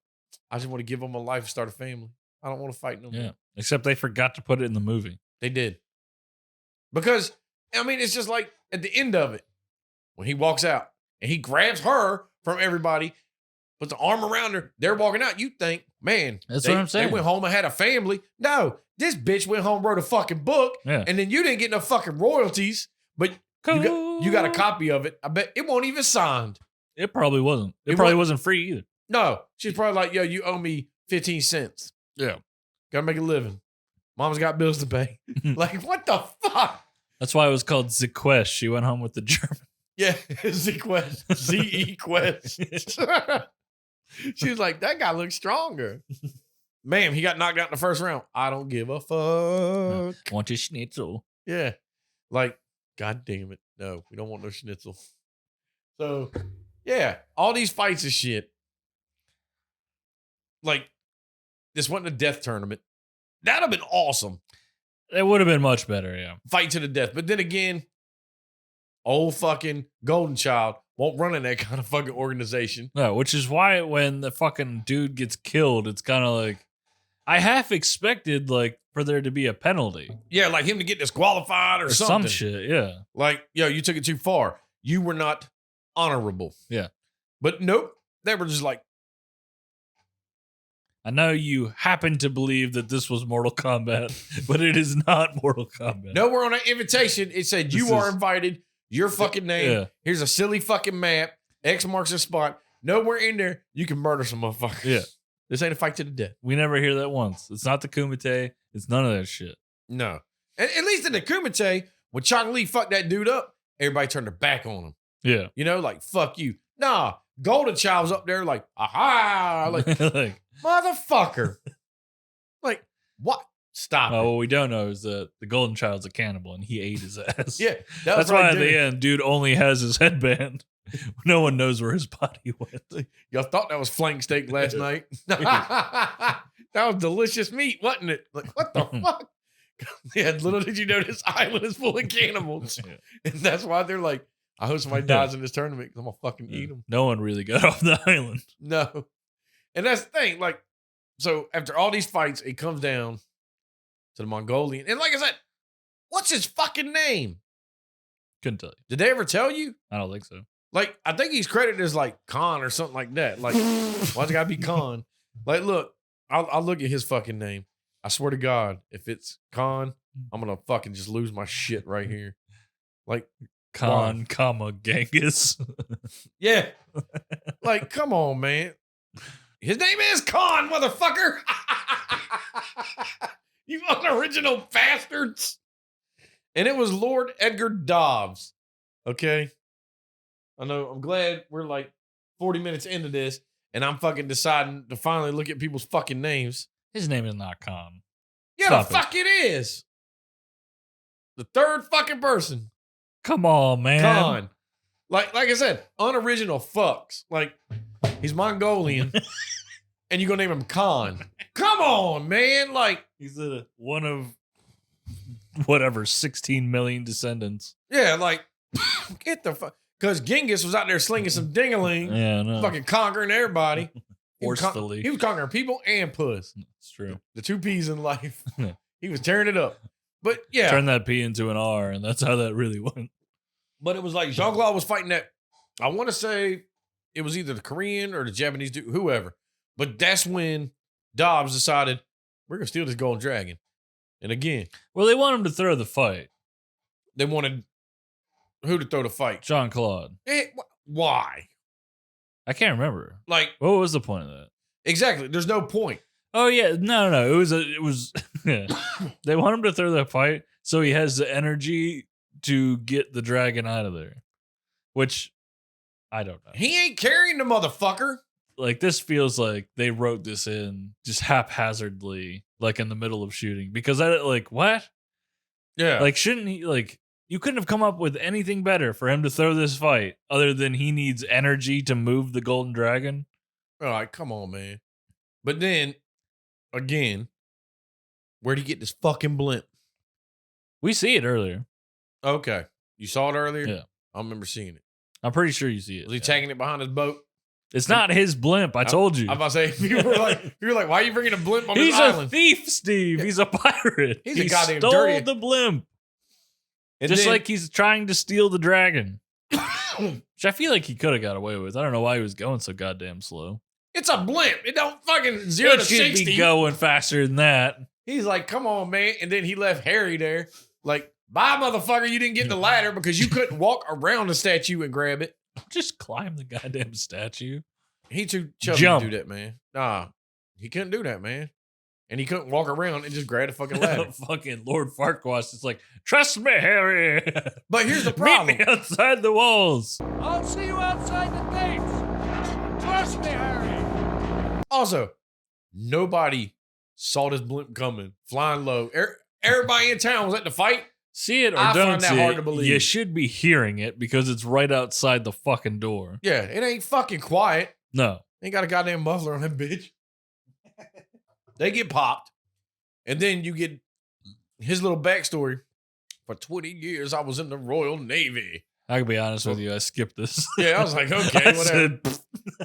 Speaker 1: I just want to give him a life, start a family. I don't want to fight no more.
Speaker 2: Yeah. Except they forgot to put it in the movie.
Speaker 1: They did. Because, I mean, it's just like at the end of it, when he walks out and he grabs her from everybody, puts the arm around her, they're walking out. You think, man,
Speaker 2: that's what I'm saying.
Speaker 1: They went home and had a family. No, this bitch went home, wrote a fucking book, and then you didn't get no fucking royalties, but you got a copy of it. I bet it won't even signed.
Speaker 2: It probably wasn't. It probably wasn't free either.
Speaker 1: No, she's probably like, yo, you owe me 15 cents.
Speaker 2: Yeah.
Speaker 1: Gotta make a living. Mom's got bills to pay. Like, what the fuck?
Speaker 2: That's why it was called Zequest. She went home with the German.
Speaker 1: Yeah, Z-Quest. Z-E-Quest. She was like, that guy looks stronger. Ma'am, he got knocked out in the first round. I don't give a fuck.
Speaker 2: Want your schnitzel.
Speaker 1: Yeah. Like, God damn it. No, we don't want no schnitzel. So, yeah, all these fights and shit. Like, this wasn't a death tournament. That'd have been awesome.
Speaker 2: It would have been much better, yeah.
Speaker 1: Fight to the death. But then again, old fucking Golden Child won't run in that kind of fucking organization.
Speaker 2: No, which is why when the fucking dude gets killed, it's kind of like, I half expected like for there to be a penalty.
Speaker 1: Yeah, like him to get disqualified or something.
Speaker 2: Some shit, yeah.
Speaker 1: Like, yo, you took it too far. You were not honorable.
Speaker 2: Yeah.
Speaker 1: But nope, they were just like,
Speaker 2: I know you happen to believe that this was Mortal Kombat, but it is not Mortal Kombat.
Speaker 1: Nowhere on that invitation, it said you are invited, your fucking name. Yeah. Here's a silly fucking map. X marks the spot. Nowhere in there, you can murder some motherfuckers.
Speaker 2: Yeah.
Speaker 1: This ain't a fight to the death.
Speaker 2: We never hear that once. It's not the Kumite. It's none of that shit.
Speaker 1: No. At least in the Kumite, when Chong Li fucked that dude up, everybody turned their back on him.
Speaker 2: Yeah.
Speaker 1: You know, like, fuck you. Nah, Golden Child was up there like, aha, like motherfucker. Like, what? Stop.
Speaker 2: What we don't know is that the Golden Child's a cannibal and he ate his ass.
Speaker 1: Yeah.
Speaker 2: That's why at the end, dude only has his headband. No one knows where his body went.
Speaker 1: Y'all thought that was flank steak last night. That was delicious meat, wasn't it? Like, what the fuck? Yeah, little did you know this island is full of cannibals. And that's why they're like, I hope somebody dies in this tournament because I'm going to fucking eat them.
Speaker 2: No one really got off the island.
Speaker 1: No. And that's the thing. Like, so after all these fights, it comes down to the Mongolian. And like I said, what's his fucking name?
Speaker 2: Couldn't tell you.
Speaker 1: Did they ever tell you?
Speaker 2: I don't think so.
Speaker 1: Like, I think he's credited as like Khan or something like that. Like, why's it gotta be Khan? Like, look, I'll look at his fucking name. I swear to God, if it's Khan, I'm gonna fucking just lose my shit right here. Like,
Speaker 2: Khan, comma, Genghis.
Speaker 1: Yeah. Like, come on, man. His name is Khan, motherfucker. You unoriginal bastards. And it was Lord Edgar Dobbs. Okay. I know. I'm glad we're like 40 minutes into this and I'm fucking deciding to finally look at people's fucking names.
Speaker 2: His name is not Khan.
Speaker 1: Yeah, Stop the fuck it is. The third fucking person.
Speaker 2: Come on, man.
Speaker 1: Khan. Like I said, unoriginal fucks. Like, he's Mongolian and you're going to name him Khan. Come on, man. Like,
Speaker 2: he's one of whatever, 16 million descendants.
Speaker 1: Yeah, like, get the fuck. Because Genghis was out there slinging some ding-a-ling.
Speaker 2: Yeah, no.
Speaker 1: Fucking conquering everybody.
Speaker 2: Forcefully.
Speaker 1: He was conquering people and puss.
Speaker 2: It's true.
Speaker 1: The two P's in life. He was tearing it up. But yeah.
Speaker 2: Turn that P into an R, and that's how that really went.
Speaker 1: But it was like Jean-Claude was fighting that. I want to say it was either the Korean or the Japanese dude, whoever. But that's when Dobbs decided, we're going to steal this golden dragon. And again,
Speaker 2: Well, they want him to throw the fight.
Speaker 1: they wanted who to throw the fight?
Speaker 2: Jean-Claude.
Speaker 1: Why?
Speaker 2: I can't remember.
Speaker 1: Like,
Speaker 2: What was the point of that?
Speaker 1: exactly. There's no point.
Speaker 2: Oh yeah, no. It was. Yeah. They want him to throw the fight so he has the energy to get the dragon out of there. Which I don't know.
Speaker 1: He ain't carrying the motherfucker.
Speaker 2: Like this feels like they wrote this in just haphazardly, like in the middle of shooting. Because I like what?
Speaker 1: Yeah.
Speaker 2: Like shouldn't he like? You couldn't have come up with anything better for him to throw this fight other than he needs energy to move the golden dragon.
Speaker 1: All right, come on, man. But then, again, where'd he get this fucking blimp?
Speaker 2: We see it earlier.
Speaker 1: Okay. You saw it earlier?
Speaker 2: Yeah.
Speaker 1: I remember seeing it.
Speaker 2: I'm pretty sure you see it.
Speaker 1: Was he
Speaker 2: yeah.
Speaker 1: tagging it behind his boat?
Speaker 2: It's not his blimp. I told you.
Speaker 1: I'm about to say, you were like, why are you bringing a blimp on
Speaker 2: He's
Speaker 1: this
Speaker 2: a
Speaker 1: island?
Speaker 2: thief, Steve. He's a pirate.
Speaker 1: He's
Speaker 2: he
Speaker 1: a goddamn
Speaker 2: stole
Speaker 1: dirty-
Speaker 2: the blimp.
Speaker 1: And
Speaker 2: Just
Speaker 1: then-
Speaker 2: like he's trying to steal the dragon. Which I feel like he could have got away with. I don't know why he was going so goddamn slow.
Speaker 1: it's a blimp. It don't fucking 0
Speaker 2: It
Speaker 1: to
Speaker 2: should
Speaker 1: 60.
Speaker 2: be going faster than that.
Speaker 1: He's like, come on, man. And then he left Harry there. Like, bye, motherfucker. You didn't get the ladder because you couldn't walk around the statue and grab it.
Speaker 2: Just climb the goddamn statue.
Speaker 1: He too chubby
Speaker 2: Jump.
Speaker 1: to do that, man. Nah, he couldn't do that, man. And he couldn't walk around and just grab the fucking ladder.
Speaker 2: Fucking Lord Farquaad is like, trust me, Harry.
Speaker 1: But here's the
Speaker 2: Meet
Speaker 1: problem.
Speaker 2: me outside the walls.
Speaker 3: I'll see you outside the gates. Trust me, Harry.
Speaker 1: Also, nobody saw this blimp coming, flying low. Everybody in town was at the fight.
Speaker 2: See it or
Speaker 1: I
Speaker 2: don't
Speaker 1: find that
Speaker 2: see
Speaker 1: hard
Speaker 2: it,
Speaker 1: to believe.
Speaker 2: you should be hearing it because it's right outside the fucking door.
Speaker 1: Yeah, it ain't fucking quiet.
Speaker 2: No.
Speaker 1: Ain't got a goddamn muffler on that bitch. They get popped. And then you get his little backstory. For 20 years, I was in the Royal Navy.
Speaker 2: I can be honest with you, I skipped this.
Speaker 1: Yeah, I was like, okay,
Speaker 2: I
Speaker 1: whatever.
Speaker 2: said,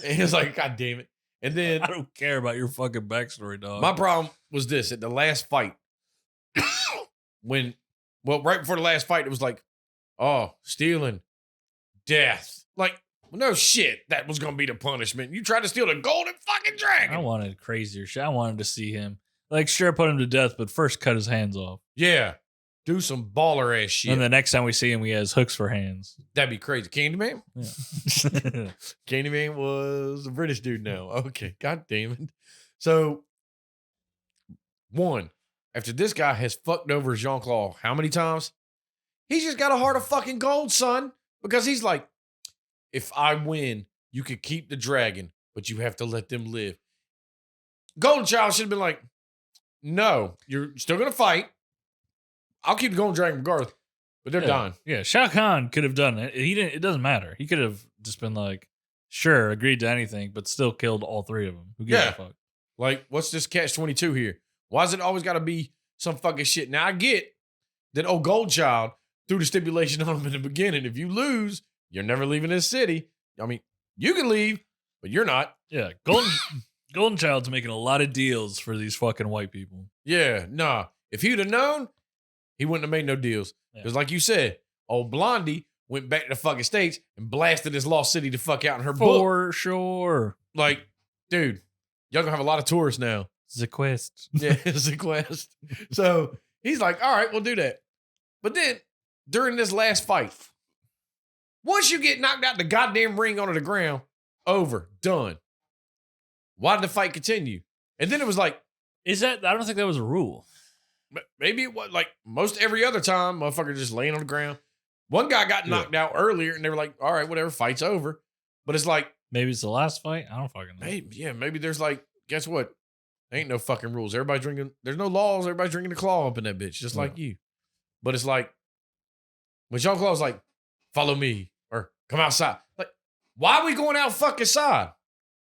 Speaker 1: And he was like, God damn it. And then
Speaker 2: I don't care about your fucking backstory, dog.
Speaker 1: my problem was this at the last fight. Right before the last fight, it was like, oh, stealing, death. Like, no shit, that was gonna be the punishment. You tried to steal the golden fucking dragon.
Speaker 2: I wanted crazier shit. I wanted to see him. Like, sure, put him to death, but first cut his hands off.
Speaker 1: Yeah. Do some baller ass shit.
Speaker 2: And the next time we see him, he has hooks for hands.
Speaker 1: That'd be crazy. Candyman?
Speaker 2: Yeah.
Speaker 1: Candyman was a British dude now. Okay. God damn it. So, one, after this guy has fucked over Jean-Claude how many times? He's just got a heart of fucking gold, son. Because he's like, if I win, you can keep the dragon, but you have to let them live. Golden Child should have been like, no, you're still going to fight. I'll keep the golden dragon regardless, but they're dying.
Speaker 2: Yeah, Shao Kahn could have done it. He didn't. It doesn't matter. He could have just been like, sure, agreed to anything, but still killed all three of them. Who gives a fuck?
Speaker 1: Like, what's this catch-22 here? Why is it always got to be some fucking shit? Now, I get that old Gold Child threw the stipulation on him in the beginning. If you lose, you're never leaving this city. I mean, you can leave, but you're not.
Speaker 2: Yeah, Golden Child's making a lot of deals for these fucking white people.
Speaker 1: Yeah, nah. If he'd have known, he wouldn't have made no deals. Because like you said, old Blondie went back to the fucking States and blasted this lost city to fuck out in her book.
Speaker 2: For sure.
Speaker 1: Like, dude, y'all gonna have a lot of tourists now.
Speaker 2: The quest.
Speaker 1: Yeah, it's a quest. So he's like, all right, we'll do that. But then during this last fight, once you get knocked out the goddamn ring onto the ground, over, done. Why did the fight continue? And then it was like,
Speaker 2: Is that? I don't think that was a rule.
Speaker 1: maybe it was like most every other time, motherfucker just laying on the ground. One guy got knocked out earlier and they were like, all right, whatever, fight's over. But it's like,
Speaker 2: Maybe it's the last fight. I don't fucking know.
Speaker 1: maybe there's like, guess what? Ain't no fucking rules. Everybody drinking, there's no laws. Everybody drinking the claw up in that bitch, just like you. But it's like, when Jean-Claude's like, follow me or come outside. Like, why are we going out fucking side?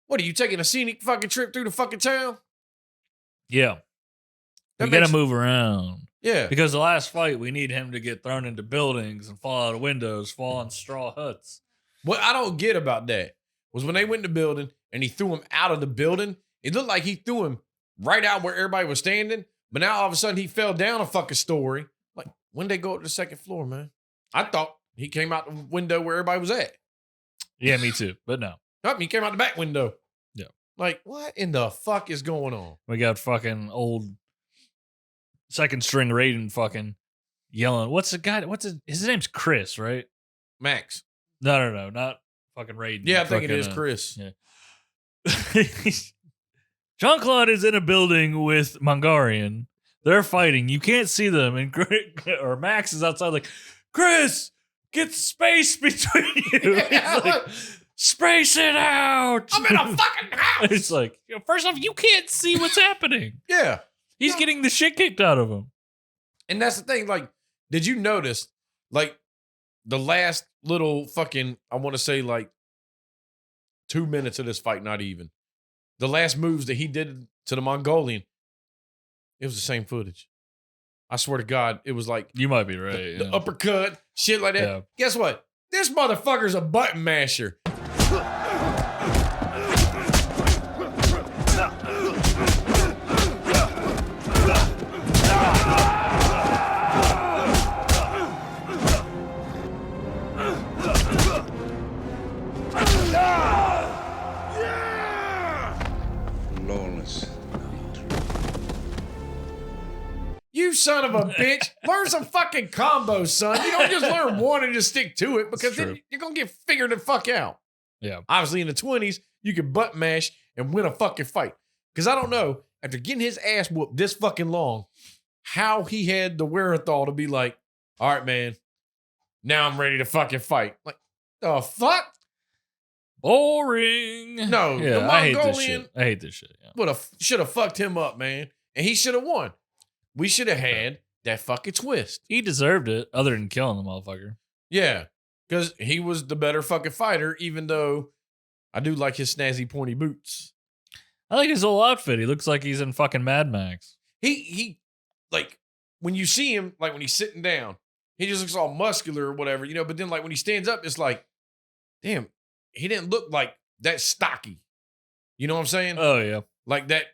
Speaker 1: What are you taking a scenic fucking trip through the fucking town?
Speaker 2: Yeah.
Speaker 1: That
Speaker 2: We gotta
Speaker 1: makes-
Speaker 2: move around.
Speaker 1: Yeah.
Speaker 2: Because the last fight, we need him to get thrown into buildings and fall out of windows, fall on straw huts.
Speaker 1: What I don't get about that was when they went in the building and he threw him out of the building, it looked like he threw him right out where everybody was standing. But now all of a sudden he fell down a fucking story. Like, when they go up to the second floor, man? I thought he came out the window where everybody was at.
Speaker 2: Yeah, me too. But no.
Speaker 1: Nope, he came out the back window.
Speaker 2: Yeah.
Speaker 1: Like, what in the fuck is going on?
Speaker 2: We got fucking old second string Raiden fucking yelling. What's the guy? His name's Chris, right?
Speaker 1: Max.
Speaker 2: No, not fucking Raiden.
Speaker 1: Yeah, I think it
Speaker 2: Fucking,
Speaker 1: is Chris.
Speaker 2: Yeah. Jean-Claude is in a building with Mongolian. They're fighting. You can't see them. And or Max is outside like, Chris, get space between you.
Speaker 1: Yeah,
Speaker 2: He's like, space it out.
Speaker 1: I'm in a fucking house.
Speaker 2: It's like, first off, you can't see what's happening.
Speaker 1: Yeah.
Speaker 2: He's getting the shit kicked out of him.
Speaker 1: And that's the thing. Like, did you notice, like, the last little fucking, I want to say, like, 2 minutes of this fight, not even. The last moves that he did to the Mongolian, it was the same footage. I swear to God, it was like
Speaker 2: You might be right.
Speaker 1: the uppercut, shit like that.
Speaker 2: Yeah.
Speaker 1: Guess what? This motherfucker's a button masher.
Speaker 5: Flawless.
Speaker 1: You son of a bitch. Learn some fucking combos, son. You don't just learn one and just stick to it because then you're going to get figured the fuck out.
Speaker 2: Yeah.
Speaker 1: Obviously, in the 20s, you could butt mash and win a fucking fight. Because I don't know, after getting his ass whooped this fucking long, how he had the wherewithal to be like, all right, man, now I'm ready to fucking fight. Like, the fuck?
Speaker 2: Boring.
Speaker 1: No,
Speaker 2: Yeah,
Speaker 1: the
Speaker 2: I hate this
Speaker 1: Mongolian
Speaker 2: shit. I hate this shit. Yeah.
Speaker 1: should have fucked him up, man. And he should have won. We should have had that fucking twist.
Speaker 2: He deserved it, other than killing the motherfucker.
Speaker 1: Yeah, because he was the better fucking fighter, even though I do like his snazzy pointy boots.
Speaker 2: I like his whole outfit. He looks like he's in fucking Mad Max.
Speaker 1: He like when you see him, like when he's sitting down, he just looks all muscular or whatever, you know. But then like when he stands up, it's like, damn, he didn't look like that stocky. You know what I'm saying?
Speaker 2: Oh yeah.
Speaker 1: Like that.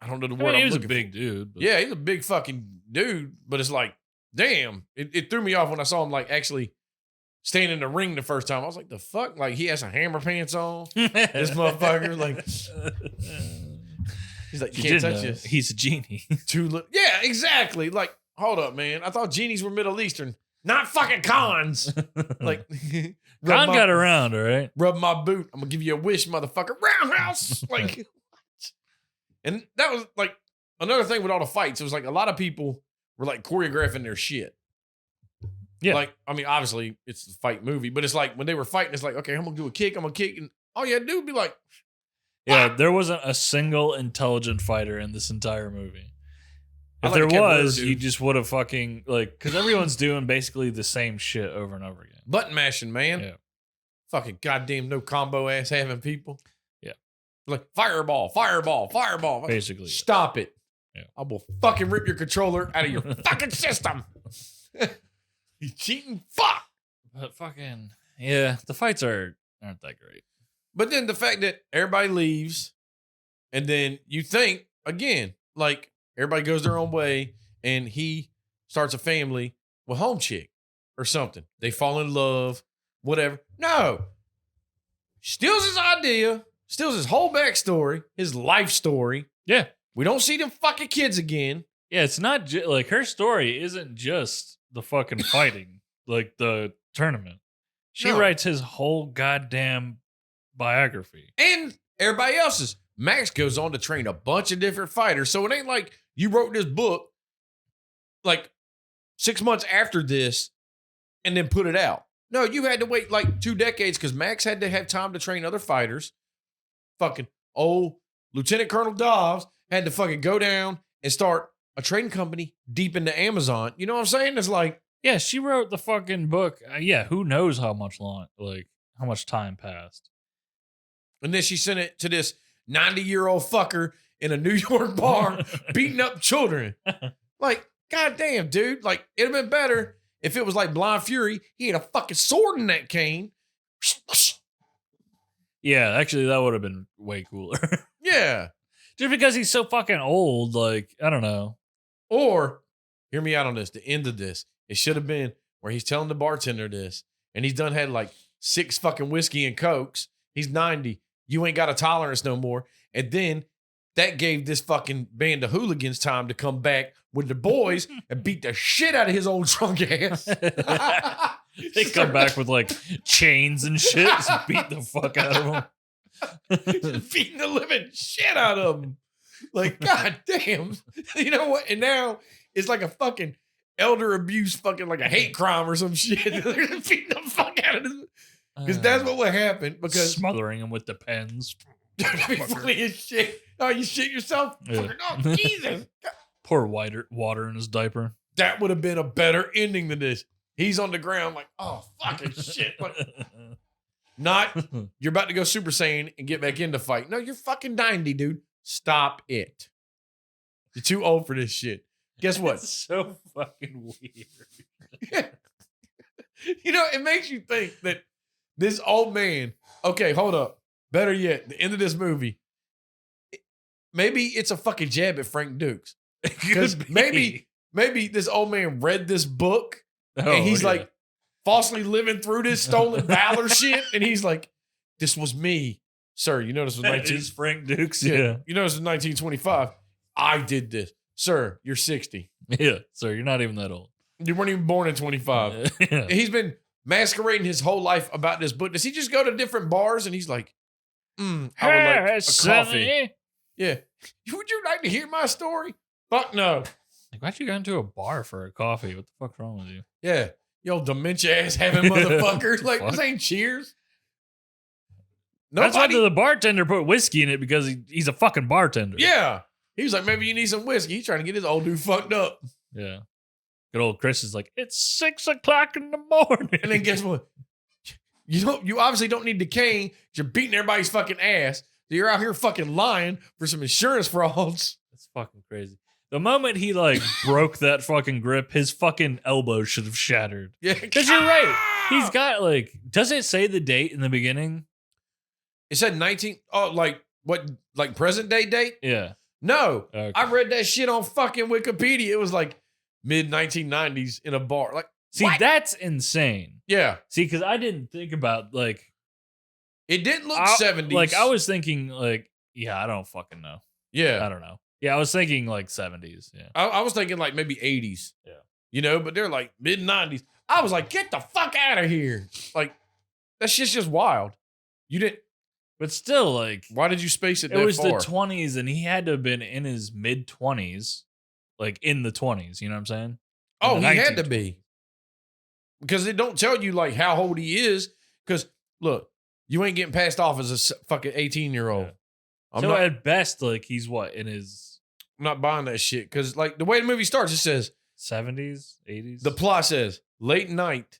Speaker 1: I don't know the
Speaker 2: I
Speaker 1: word.
Speaker 2: mean, he
Speaker 1: I'm
Speaker 2: was a
Speaker 1: looking
Speaker 2: big
Speaker 1: for.
Speaker 2: dude. But
Speaker 1: Yeah, he's a big fucking dude. But it's like, damn, it threw me off when I saw him like actually standing in the ring the first time. I was like, the fuck? Like he has some hammer pants on. This motherfucker, like, he's like, you can't touch this.
Speaker 2: He's a genie.
Speaker 1: Yeah, exactly. Like, hold up, man. I thought genies were Middle Eastern, not fucking cons. Like,
Speaker 2: Khan got around, all right.
Speaker 1: Rub my boot. I'm gonna give you a wish, motherfucker. Roundhouse. Like, what? And that was like another thing with all the fights. It was like a lot of people were like choreographing their shit.
Speaker 2: Yeah.
Speaker 1: Like, I mean, obviously it's a fight movie, but it's like when they were fighting, it's like, okay, I'm gonna do a kick, I'm gonna kick, and all you had to do would be like,
Speaker 2: Yeah, there wasn't a single intelligent fighter in this entire movie.
Speaker 1: I
Speaker 2: If
Speaker 1: like
Speaker 2: there
Speaker 1: Ken Burr,
Speaker 2: was,
Speaker 1: dude.
Speaker 2: you just would have fucking like because everyone's doing basically the same shit over and over again.
Speaker 1: button mashing, man.
Speaker 2: Yeah.
Speaker 1: Fucking goddamn no combo ass having people.
Speaker 2: Yeah.
Speaker 1: Like fireball, fireball, fireball.
Speaker 2: Basically, yeah.
Speaker 1: Stop it.
Speaker 2: Yeah.
Speaker 1: I will fucking rip your controller out of your fucking system. You cheating fuck.
Speaker 2: But fucking yeah, the fights aren't that great.
Speaker 1: But then the fact that everybody leaves and then you think again, like everybody goes their own way and he starts a family with home chick or something. They fall in love, whatever. No. Steals his idea, steals his whole backstory, his life story.
Speaker 2: Yeah.
Speaker 1: We don't see them fucking kids again.
Speaker 2: Yeah, it's not like her story isn't just the fucking fighting, like the tournament. She
Speaker 1: No.
Speaker 2: writes his whole goddamn biography.
Speaker 1: And everybody else's. Max goes on to train a bunch of different fighters. So it ain't like you wrote this book like 6 months after this and then put it out. No, you had to wait like 2 decades because Max had to have time to train other fighters. Fucking old Lieutenant Colonel Dobbs had to fucking go down and start a trading company deep into Amazon. You know what I'm saying? It's like,
Speaker 2: Yeah, she wrote the fucking book. Yeah, who knows how much how much time passed.
Speaker 1: and then she sent it to this 90-year-old fucker in a New York bar beating up children. Like, goddamn, dude. Like, it'd have been better if it was like Blind Fury. He had a fucking sword in that cane.
Speaker 2: Yeah, actually, that would have been way cooler.
Speaker 1: Yeah.
Speaker 2: Just because he's so fucking old, like, I don't know.
Speaker 1: Or, hear me out on this, the end of this. It should have been where he's telling the bartender this, and he's done had like 6 fucking whiskey and cokes. He's 90. You ain't got a tolerance no more. And then that gave this fucking band of hooligans time to come back with the boys and beat the shit out of his old drunk ass.
Speaker 2: They come back with like chains and shit, just beat the fuck out of him.
Speaker 1: Just beating the living shit out of him. Like, god damn. You know what? And now it's like a fucking elder abuse, fucking like a hate crime or some shit. They're just beating the fuck out of him. Because that's what would happen. Because
Speaker 2: smothering him with the pens.
Speaker 1: that'd be funny as shit. Oh, you shit yourself?
Speaker 2: Yeah.
Speaker 1: Oh, Jesus.
Speaker 2: Pour water in his diaper.
Speaker 1: That would have been a better ending than this. He's on the ground like, oh, fucking shit. Like, not, you're about to go Super Saiyan and get back in the fight. No, you're fucking 90, dude. Stop it. You're too old for this shit. Guess what?
Speaker 2: It's so fucking weird.
Speaker 1: You know, it makes you think that this old man, okay, hold up. Better yet, the end of this movie, maybe it's a fucking jab at Frank Dukes. Because maybe this old man read this book and he's like falsely living through this stolen valor shit. And he's like, this was me. Sir, you know this was 19...
Speaker 2: Is Frank Dukes,
Speaker 1: yeah. You know this was 1925. I did this. Sir, you're 60.
Speaker 2: Yeah, sir, you're not even that old.
Speaker 1: You weren't even born in 25.
Speaker 2: Yeah.
Speaker 1: He's been masquerading his whole life about this book. Does he just go to different bars and he's like, I would like a coffee. Yeah. Would you like to hear my story? Fuck no.
Speaker 2: Like, why'd you go into a bar for a coffee? What the fuck's wrong with you?
Speaker 1: Yeah. Yo, dementia ass having motherfuckers. Like, this ain't Cheers.
Speaker 2: That's why the bartender put whiskey in it because he's a fucking bartender.
Speaker 1: Yeah. He was like, maybe you need some whiskey. He's trying to get his old dude fucked up.
Speaker 2: Yeah. Good old Chris is like, it's 6 o'clock in the morning.
Speaker 1: And then guess what? You obviously don't need the cane. You're beating everybody's fucking ass. So you're out here fucking lying for some insurance frauds.
Speaker 2: That's fucking crazy. The moment he like broke that fucking grip, his fucking elbow should have shattered.
Speaker 1: Yeah.
Speaker 2: Because you're right. He's got like, does it say the date in the beginning?
Speaker 1: It said 19. Oh, like what? Like present day date?
Speaker 2: Yeah.
Speaker 1: No.
Speaker 2: Okay.
Speaker 1: I read that shit on fucking Wikipedia. It was like mid 1990s in a bar. Like,
Speaker 2: see,
Speaker 1: what?
Speaker 2: That's insane.
Speaker 1: Yeah.
Speaker 2: See, because I didn't think about like,
Speaker 1: it didn't look 70s.
Speaker 2: Like I was thinking like, yeah, I don't fucking know.
Speaker 1: Yeah.
Speaker 2: I don't know. Yeah, I was thinking like 70s. Yeah.
Speaker 1: I was thinking like maybe 80s.
Speaker 2: Yeah.
Speaker 1: You know, but they're like mid 90s. I was like, get the fuck out of here. Like, that shit's just wild. You didn't.
Speaker 2: But still, like,
Speaker 1: Why did you space it that
Speaker 2: it was
Speaker 1: far?
Speaker 2: the 20s and he had to have been in his mid 20s, like in the 20s. You know what I'm saying?
Speaker 1: Oh,
Speaker 2: In the
Speaker 1: he had to
Speaker 2: 1920s.
Speaker 1: be. Because it don't tell you like how old he is. Because look, you ain't getting passed off as a fucking 18-year-old.
Speaker 2: Yeah. So at best, like he's what in his
Speaker 1: I'm not buying that shit. Because like the way the movie starts, it says
Speaker 2: 70s, 80s.
Speaker 1: the plot says late night.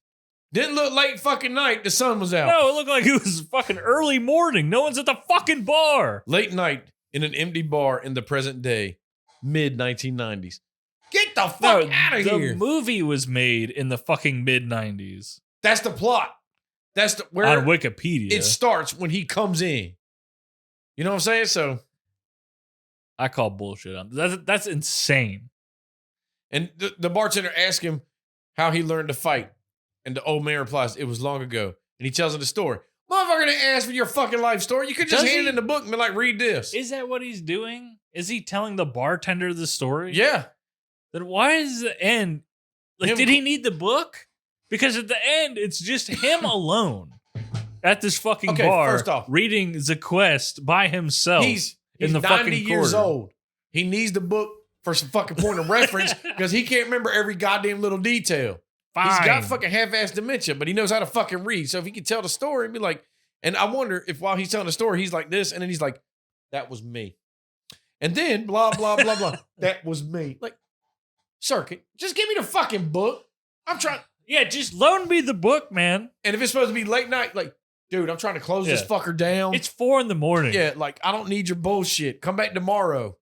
Speaker 1: Didn't look late fucking night. The sun was out.
Speaker 2: No, it looked like it was fucking early morning. No one's at the fucking bar.
Speaker 1: Late night in an empty bar in the present day, mid 1990s. Get the fuck out of here.
Speaker 2: The movie was made in the fucking mid 90s.
Speaker 1: That's the plot. That's the where
Speaker 2: On Wikipedia.
Speaker 1: it starts when he comes in. You know what I'm saying? So,
Speaker 2: I call bullshit on that's insane.
Speaker 1: and the bartender asks him how he learned to fight. And the old man replies, it was long ago. And he tells him the story. Motherfucker didn't ask for your fucking life story. You could just
Speaker 2: Does
Speaker 1: hand
Speaker 2: he?
Speaker 1: it in the book and be like, read this.
Speaker 2: Is that what he's doing? Is he telling the bartender the story?
Speaker 1: Yeah.
Speaker 2: Then why is the end? Like,
Speaker 1: Him-
Speaker 2: did he need the book? Because at the end, it's just him alone at this fucking
Speaker 1: Okay,
Speaker 2: bar
Speaker 1: first off-
Speaker 2: reading the quest by himself.
Speaker 1: He's
Speaker 2: in the
Speaker 1: 90
Speaker 2: fucking
Speaker 1: years
Speaker 2: corner.
Speaker 1: old. He needs the book for some fucking point of reference because he can't remember every goddamn little detail. He's got
Speaker 2: Fine.
Speaker 1: fucking half-assed dementia, but he knows how to fucking read. So if he could tell the story and be like, and I wonder if while he's telling the story, he's like this, and then he's like, that was me. And then blah, blah, blah, blah. That was me. Like, circuit, just give me the fucking book. I'm trying.
Speaker 2: Yeah, just loan me the book, man.
Speaker 1: And if it's supposed to be late night, like, dude, I'm trying to close this
Speaker 2: Yeah.
Speaker 1: fucker down.
Speaker 2: It's 4 in the morning.
Speaker 1: Yeah, like, I don't need your bullshit. Come back tomorrow.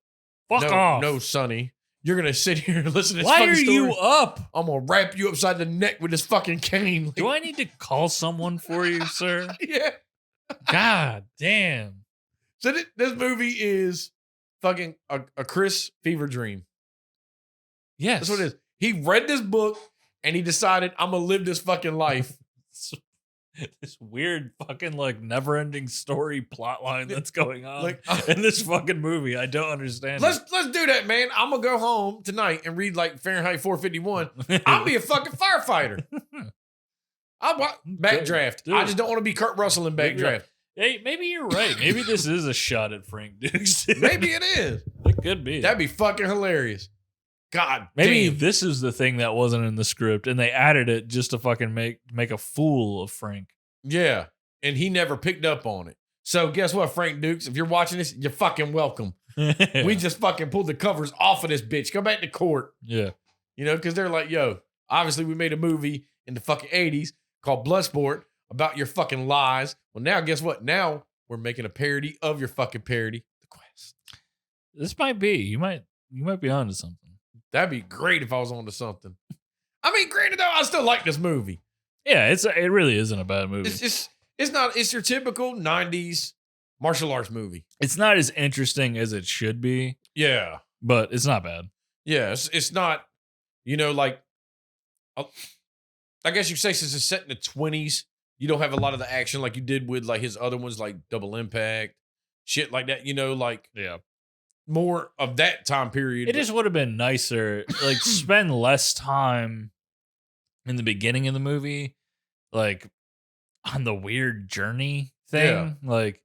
Speaker 2: Fuck
Speaker 1: no,
Speaker 2: off.
Speaker 1: No, Sonny. You're going to sit here and listen to this
Speaker 2: Why
Speaker 1: fucking
Speaker 2: are
Speaker 1: story.
Speaker 2: you up?
Speaker 1: I'm going to wrap you upside the neck with this fucking cane. Like,
Speaker 2: Do I need to call someone for you, sir?
Speaker 1: yeah.
Speaker 2: God damn.
Speaker 1: So this movie is fucking a Chris fever dream.
Speaker 2: Yes.
Speaker 1: That's what it is. He read this book and he decided, I'm going to live this fucking life.
Speaker 2: this weird fucking like never-ending story plot line that's going on
Speaker 1: Like,
Speaker 2: in this fucking movie. I don't understand.
Speaker 1: let's do that, man. I'm gonna go home tonight and read like Fahrenheit 451. I'll be a fucking firefighter. I'll backdraft.
Speaker 2: Dude.
Speaker 1: I just don't want to be Kurt Russell in backdraft.
Speaker 2: Hey, maybe you're right. Maybe this is a shot at Frank Dukes.
Speaker 1: Maybe it is.
Speaker 2: It could be.
Speaker 1: That'd be fucking hilarious. God
Speaker 2: Maybe
Speaker 1: damn.
Speaker 2: this is the thing that wasn't in the script, and they added it just to fucking make a fool of Frank.
Speaker 1: Yeah. And he never picked up on it. So guess what, Frank Dukes? If you're watching this, you're fucking welcome. We just fucking pulled the covers off of this bitch. Go back to court.
Speaker 2: Yeah.
Speaker 1: You know, because they're like, yo, obviously we made a movie in the fucking 80s called Bloodsport about your fucking lies. Well, now guess what? Now we're making a parody of your fucking parody, The Quest.
Speaker 2: This might be. You might be onto something.
Speaker 1: That'd be great if I was onto something. I mean, granted though, I still like this movie.
Speaker 2: Yeah, it really isn't a bad movie.
Speaker 1: It's your typical 90s martial arts movie.
Speaker 2: It's not as interesting as it should be,
Speaker 1: Yeah.
Speaker 2: but it's not bad.
Speaker 1: Yeah, it's not, you know, like, I guess you say since it's set in the 20s, you don't have a lot of the action like you did with like his other ones like Double Impact, shit like that, you know, like
Speaker 2: Yeah.
Speaker 1: more of that time period.
Speaker 2: It just would have been nicer, like spend less time in the beginning of the movie, like on the weird journey thing.
Speaker 1: Yeah. Like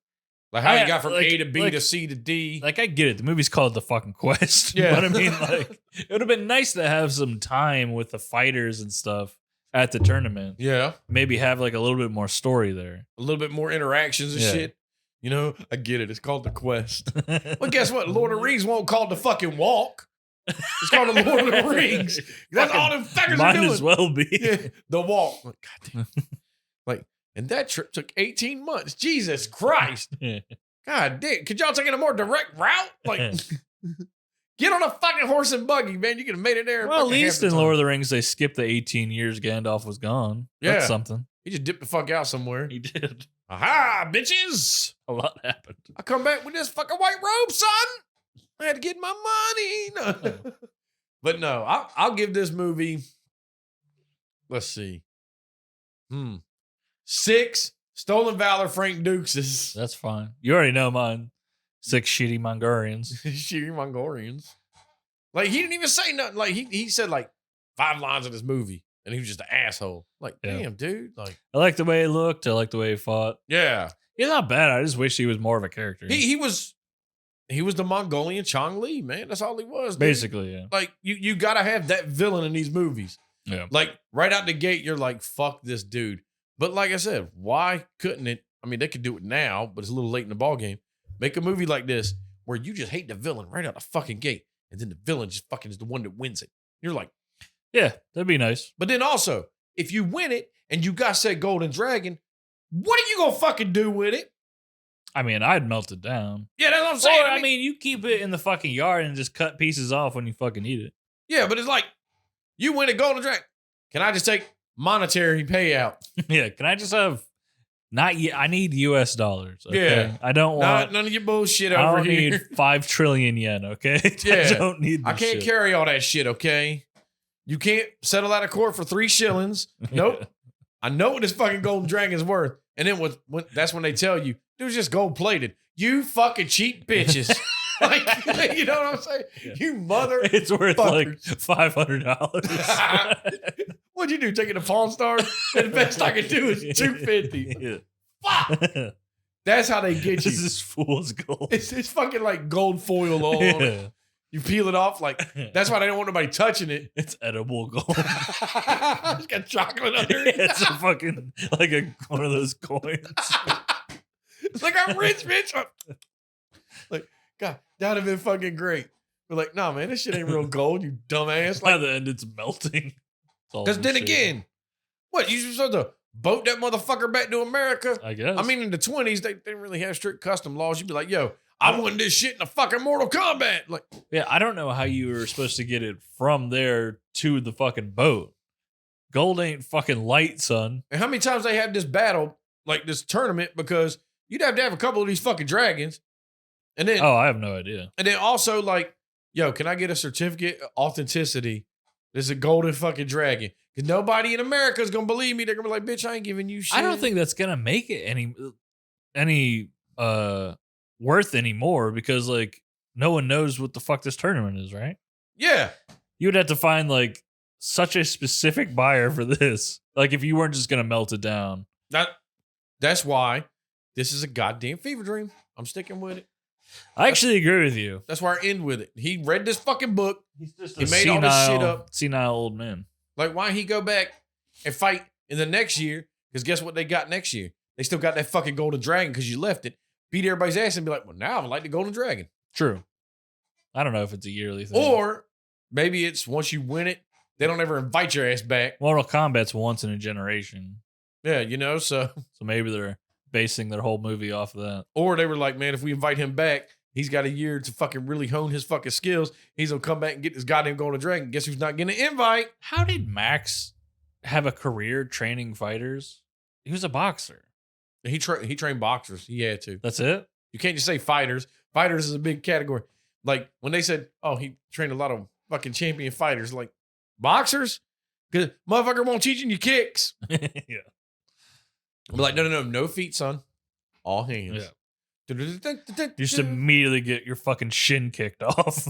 Speaker 1: how you got from
Speaker 2: like-
Speaker 1: A to B
Speaker 2: like-
Speaker 1: to C to D.
Speaker 2: Like I get it. The movie's called The Fucking Quest.
Speaker 1: Yeah.
Speaker 2: But I mean, like, it would have been nice to have some time with the fighters and stuff at the tournament.
Speaker 1: Yeah.
Speaker 2: Maybe have like a little bit more story there.
Speaker 1: A little bit more interactions and
Speaker 2: Yeah.
Speaker 1: shit. You know, I get it. It's called The Quest. Well, guess what? Lord of the Rings won't call it The fucking Walk. It's called The Lord of the Rings. That's all them fuckers are
Speaker 2: Might
Speaker 1: doing.
Speaker 2: as well be.
Speaker 1: Yeah, The Walk. Like, God damn. Like, and that trip took 18 months. Jesus Christ. God damn. Could y'all take it a more direct route? Like, get on a fucking horse and buggy, man. You could have made it there. in
Speaker 2: Well, at
Speaker 1: fucking half
Speaker 2: least
Speaker 1: the
Speaker 2: in
Speaker 1: time.
Speaker 2: Lord of the Rings, they skipped the 18 years Gandalf was gone. That's
Speaker 1: Yeah.
Speaker 2: something.
Speaker 1: He just dipped the fuck out somewhere.
Speaker 2: He did.
Speaker 1: Aha, bitches.
Speaker 2: A lot happened.
Speaker 1: I come back with this fucking white robe, son. I had to get my money. No. But no, I'll give this movie, let's see. 6 Stolen Valor Frank Dukeses.
Speaker 2: That's fine. You already know mine. 6 shitty Mongolians.
Speaker 1: Shooting Mongolians. Like, he didn't even say nothing. Like, he said like 5 lines in this movie, and he was just an asshole. Like,
Speaker 2: Yeah.
Speaker 1: damn, dude. Like,
Speaker 2: I like the way he looked. I like the way he fought.
Speaker 1: yeah.
Speaker 2: He's not bad. I just wish he was more of a character.
Speaker 1: He was the Mongolian Chong Li, man. That's all he was. Dude.
Speaker 2: Basically, yeah.
Speaker 1: Like, you gotta have that villain in these movies.
Speaker 2: Yeah.
Speaker 1: Like, right out the gate, you're like, fuck this dude. But like I said, why couldn't it? I mean, they could do it now, but it's a little late in the ball game. Make a movie like this where you just hate the villain right out the fucking gate, and then the villain just fucking is the one that wins it. You're like,
Speaker 2: Yeah, that'd be nice.
Speaker 1: but then also, if you win it and you got said Golden Dragon, what are you gonna fucking do with it?
Speaker 2: I mean, I'd melt it down.
Speaker 1: Yeah, that's what I'm saying.
Speaker 2: Or, I mean, you keep it in the fucking yard and just cut pieces off when you fucking eat it.
Speaker 1: yeah, but it's like, you win a Golden Dragon. Can I just take monetary payout?
Speaker 2: Yeah, can I just have I need US dollars. Okay?
Speaker 1: Yeah.
Speaker 2: I don't want
Speaker 1: None of your bullshit
Speaker 2: I
Speaker 1: over
Speaker 2: don't
Speaker 1: here.
Speaker 2: need 5 trillion yen, okay?
Speaker 1: Yeah.
Speaker 2: I don't need
Speaker 1: I
Speaker 2: this
Speaker 1: can't
Speaker 2: shit.
Speaker 1: carry all that shit, okay? You can't settle out of court for 3 shillings. Nope. I know what this fucking Golden Dragon's worth. And then when that's when they tell you, it was just gold plated. You fucking cheap bitches. Like, you know what I'm saying?
Speaker 2: Yeah.
Speaker 1: You mother.
Speaker 2: It's worth
Speaker 1: fuckers.
Speaker 2: like $500.
Speaker 1: What'd you do? Take it to Pawn Stars? And the best I can do is $250.
Speaker 2: Yeah.
Speaker 1: Fuck. That's how they get you.
Speaker 2: This is fool's gold.
Speaker 1: It's fucking like gold foil all on it.
Speaker 2: Yeah.
Speaker 1: You peel it off like that's why they don't want nobody touching it.
Speaker 2: It's edible gold.
Speaker 1: It's got chocolate under it.
Speaker 2: It's a fucking like one of those coins.
Speaker 1: It's like I'm rich, bitch. Like, God, that'd have been fucking great. We're like, nah, man, this shit ain't real gold, you dumbass.
Speaker 2: By
Speaker 1: Like,
Speaker 2: the end, it's melting.
Speaker 1: because then again, what, you supposed to boat that motherfucker back to America?
Speaker 2: I guess.
Speaker 1: I mean, in the 20s, they didn't really have strict custom laws. You'd be like, yo, I want this shit in a fucking Mortal Kombat. Like,
Speaker 2: yeah, I don't know how you were supposed to get it from there to the fucking boat. Gold ain't fucking light, son.
Speaker 1: and how many times they had this battle, like this tournament, because you'd have to have a couple of these fucking dragons. And then,
Speaker 2: Oh, I have no idea.
Speaker 1: and then also like, yo, can I get a certificate of authenticity There's a golden fucking dragon. Because nobody in America is going to believe me. They're going to be like, bitch, I ain't giving you shit.
Speaker 2: I don't think that's gonna make it any worth anymore because like no one knows what the fuck this tournament is, right?
Speaker 1: Yeah.
Speaker 2: You would have to find like such a specific buyer for this. Like if you weren't just gonna melt it down.
Speaker 1: That's why this is a goddamn fever dream. I'm sticking with it.
Speaker 2: I actually agree with you.
Speaker 1: That's why I end with it. He read this fucking book.
Speaker 2: He's just
Speaker 1: He made all this shit up.
Speaker 2: Senile old man.
Speaker 1: Like, why he go back and fight in the next year? Because guess what they got next year? They still got that fucking golden dragon because you left it. Beat everybody's ass and be like, well, now I like the golden dragon.
Speaker 2: True. I don't know if it's a yearly thing.
Speaker 1: Or maybe it's once you win it, they don't ever invite your ass back.
Speaker 2: Mortal Kombat's once in a generation.
Speaker 1: Yeah, you know, so
Speaker 2: maybe they're basing their whole movie off of that.
Speaker 1: Or they were like, man, if we invite him back, he's got a year to fucking really hone his fucking skills. He's going to come back and get this goddamn golden dragon. Guess who's not getting an invite?
Speaker 2: How did Max have a career training fighters? He was a boxer.
Speaker 1: He trained boxers. He had to.
Speaker 2: That's it?
Speaker 1: You can't just say fighters. Fighters is a big category. Like when they said, oh, he trained a lot of fucking champion fighters, like boxers? Because motherfucker won't teaching you kicks.
Speaker 2: Yeah.
Speaker 1: I'm like, no feet, son. All hands.
Speaker 2: Yeah. You just immediately get your fucking shin kicked off.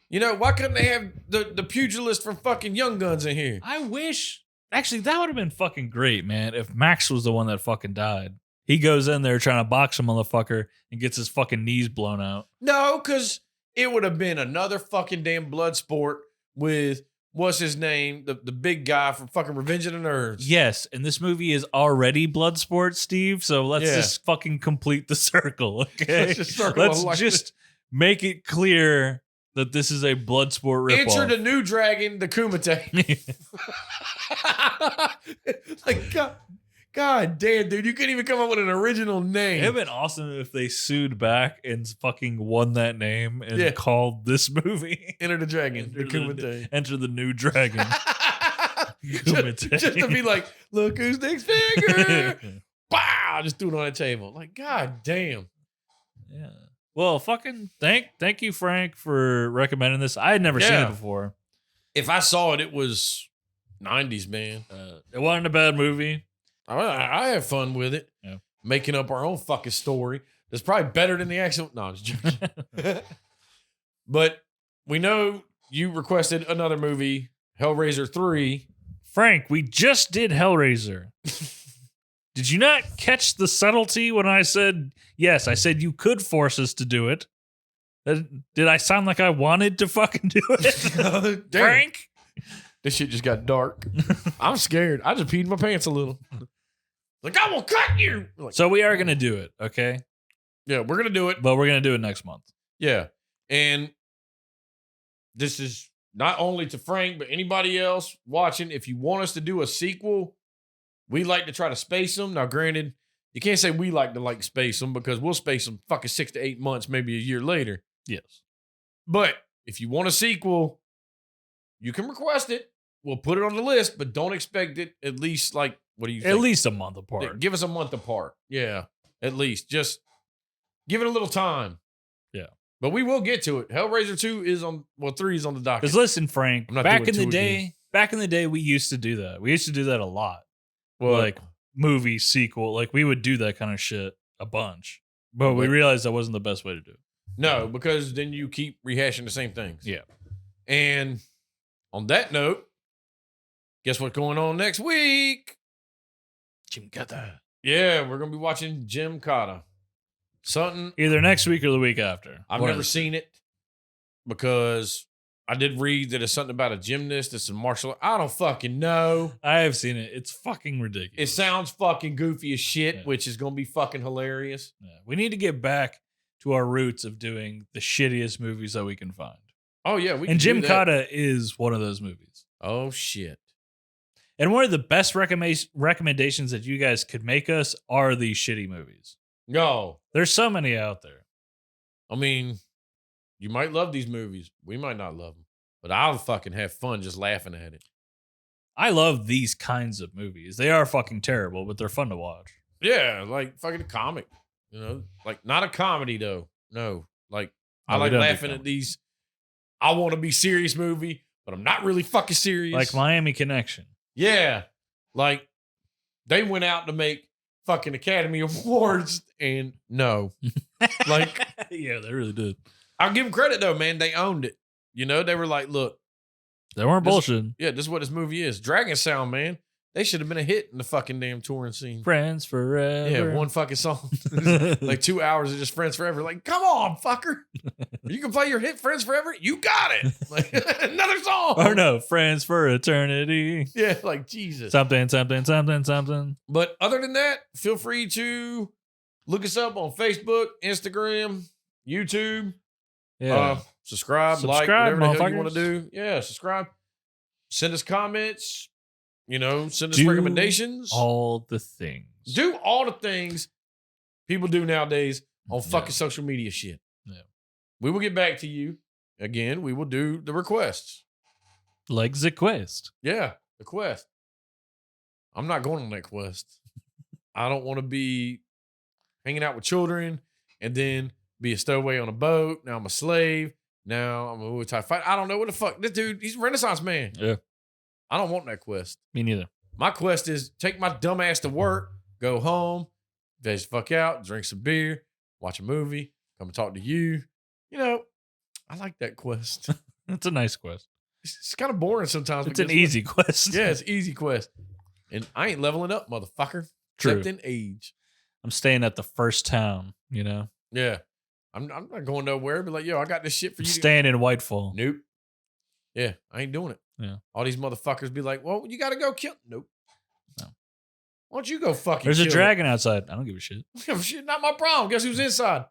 Speaker 1: You know, why couldn't they have the pugilist from fucking Young Guns in here?
Speaker 2: I wish. Actually, that would have been fucking great, man, if Max was the one that fucking died. He goes in there trying to box a motherfucker and gets his fucking knees blown out.
Speaker 1: No, because it would have been another fucking damn blood sport with, what's his name? The big guy from fucking Revenge of the Nerds.
Speaker 2: Yes, and this movie is already Bloodsport, Steve, so let's just fucking complete the circle, okay? Let's just make it clear that this is a Bloodsport ripoff.
Speaker 1: Enter the new dragon, the Kumite. Like, God damn, dude, you couldn't even come up with an original name.
Speaker 2: It would have been awesome if they sued back and fucking won that name and called this movie
Speaker 1: Enter the Dragon, the Kumite.
Speaker 2: Enter the new dragon.
Speaker 1: just to be like, look who's next figure. Wow, just threw it on the table. Like, God damn.
Speaker 2: Yeah. Well, fucking thank you, Frank, for recommending this. I had never seen it before.
Speaker 1: If I saw it, it was 90s, man.
Speaker 2: It wasn't a bad movie.
Speaker 1: I have fun with it.
Speaker 2: Yeah.
Speaker 1: Making up our own fucking story. That's probably better than the actual. No, I'm just joking. But we know you requested another movie, Hellraiser 3.
Speaker 2: Frank, we just did Hellraiser. Did you not catch the subtlety when I said, yes, I said you could force us to do it? Did I sound like I wanted to fucking do it? Frank?
Speaker 1: This shit just got dark. I'm scared. I just peed my pants a little. Like, I will cut you. Like,
Speaker 2: so we are going to do it, okay?
Speaker 1: Yeah, we're going to do it.
Speaker 2: But we're going to do it next month.
Speaker 1: Yeah. And this is not only to Frank, but anybody else watching. If you want us to do a sequel, we like to try to space them. Now, granted, you can't say we like to space them because we'll space them fucking 6 to 8 months, maybe a year later.
Speaker 2: Yes.
Speaker 1: But if you want a sequel, you can request it. We'll put it on the list, but don't expect it at least what do you think?
Speaker 2: At least a month apart.
Speaker 1: Give us a month apart. Yeah, at least. Just give it a little time.
Speaker 2: Yeah.
Speaker 1: But we will get to it. Hellraiser 2 is 3 is on the docket.
Speaker 2: Because listen, Frank, back in the day, we used to do that. We used to do that a lot.
Speaker 1: Well,
Speaker 2: like movie sequel. Like we would do that kind of shit a bunch. But we realized that wasn't the best way to do it.
Speaker 1: No, because then you keep rehashing the same things.
Speaker 2: Yeah.
Speaker 1: And on that note, guess what's going on next week?
Speaker 2: Jim Cotta.
Speaker 1: Yeah, we're going to be watching Jim Cotta. Something.
Speaker 2: Either next week or the week after.
Speaker 1: I've never seen it because I did read that it's something about a gymnast. It's a martial art. I don't fucking know.
Speaker 2: I have seen it. It's fucking ridiculous.
Speaker 1: It sounds fucking goofy as shit, which is going to be fucking hilarious.
Speaker 2: Yeah. We need to get back to our roots of doing the shittiest movies that we can find.
Speaker 1: Oh, yeah.
Speaker 2: And Jim Cotta is one of those movies.
Speaker 1: Oh, shit.
Speaker 2: And one of the best recommendations that you guys could make us are these shitty movies.
Speaker 1: No.
Speaker 2: There's so many out there.
Speaker 1: I mean, you might love these movies. We might not love them. But I'll fucking have fun just laughing at it.
Speaker 2: I love these kinds of movies. They are fucking terrible, but they're fun to watch.
Speaker 1: Yeah, like fucking a comic. You know? Like, not a comedy, though. No. Like, I
Speaker 2: No,
Speaker 1: like laughing at these. I want to be serious movie, but I'm not really fucking serious.
Speaker 2: Like Miami Connection.
Speaker 1: Yeah. Like they went out to make fucking Academy Awards and no. Like,
Speaker 2: yeah, they really did.
Speaker 1: I'll give them credit though, man. They owned it. You know, they were like, look.
Speaker 2: They weren't bullshitting.
Speaker 1: Yeah, this is what this movie is. Dragon Sound, man. They should have been a hit in the fucking damn touring scene.
Speaker 2: Friends forever.
Speaker 1: Yeah, one fucking song. Like 2 hours of just Friends Forever. Like, come on, fucker. You can play your hit Friends Forever? You got it. Like, another song.
Speaker 2: Or no, Friends for Eternity.
Speaker 1: Yeah, like Jesus.
Speaker 2: Something, something, something, something.
Speaker 1: But other than that, feel free to look us up on Facebook, Instagram, YouTube.
Speaker 2: Yeah.
Speaker 1: Subscribe, like, whatever the hell you want to
Speaker 2: motherfuckers.
Speaker 1: do. Yeah, subscribe. Send us comments. You know, send us recommendations.
Speaker 2: All the things.
Speaker 1: Do all the things people do nowadays on fucking social media shit.
Speaker 2: Yeah.
Speaker 1: We will get back to you. Again, we will do the requests.
Speaker 2: Like the quest.
Speaker 1: Yeah, the quest. I'm not going on that quest. I don't want to be hanging out with children and then be a stowaway on a boat. Now I'm a slave. Now I'm a Muay Thai fighter. I don't know what the fuck. This dude, he's a Renaissance man.
Speaker 2: Yeah.
Speaker 1: I don't want that quest.
Speaker 2: Me neither.
Speaker 1: My quest is take my dumb ass to work, go home, veg the fuck out, drink some beer, watch a movie, come and talk to you. You know, I like that quest.
Speaker 2: It's a nice quest.
Speaker 1: It's kind of boring sometimes.
Speaker 2: It's an easy quest.
Speaker 1: Yeah, it's easy quest. And I ain't leveling up, motherfucker.
Speaker 2: True.
Speaker 1: Except in age.
Speaker 2: I'm staying at the first town, you know?
Speaker 1: Yeah. I'm not going nowhere. Be like, yo, I got this shit for
Speaker 2: I'm
Speaker 1: you.
Speaker 2: staying in Whitefall.
Speaker 1: Nope. Yeah, I ain't doing it.
Speaker 2: Yeah.
Speaker 1: All these motherfuckers be like, well, you got to go kill. Nope.
Speaker 2: No.
Speaker 1: Why don't you go fucking
Speaker 2: There's a
Speaker 1: kill
Speaker 2: dragon outside. I don't give a shit.
Speaker 1: it? Shit, not my problem. Guess who's inside?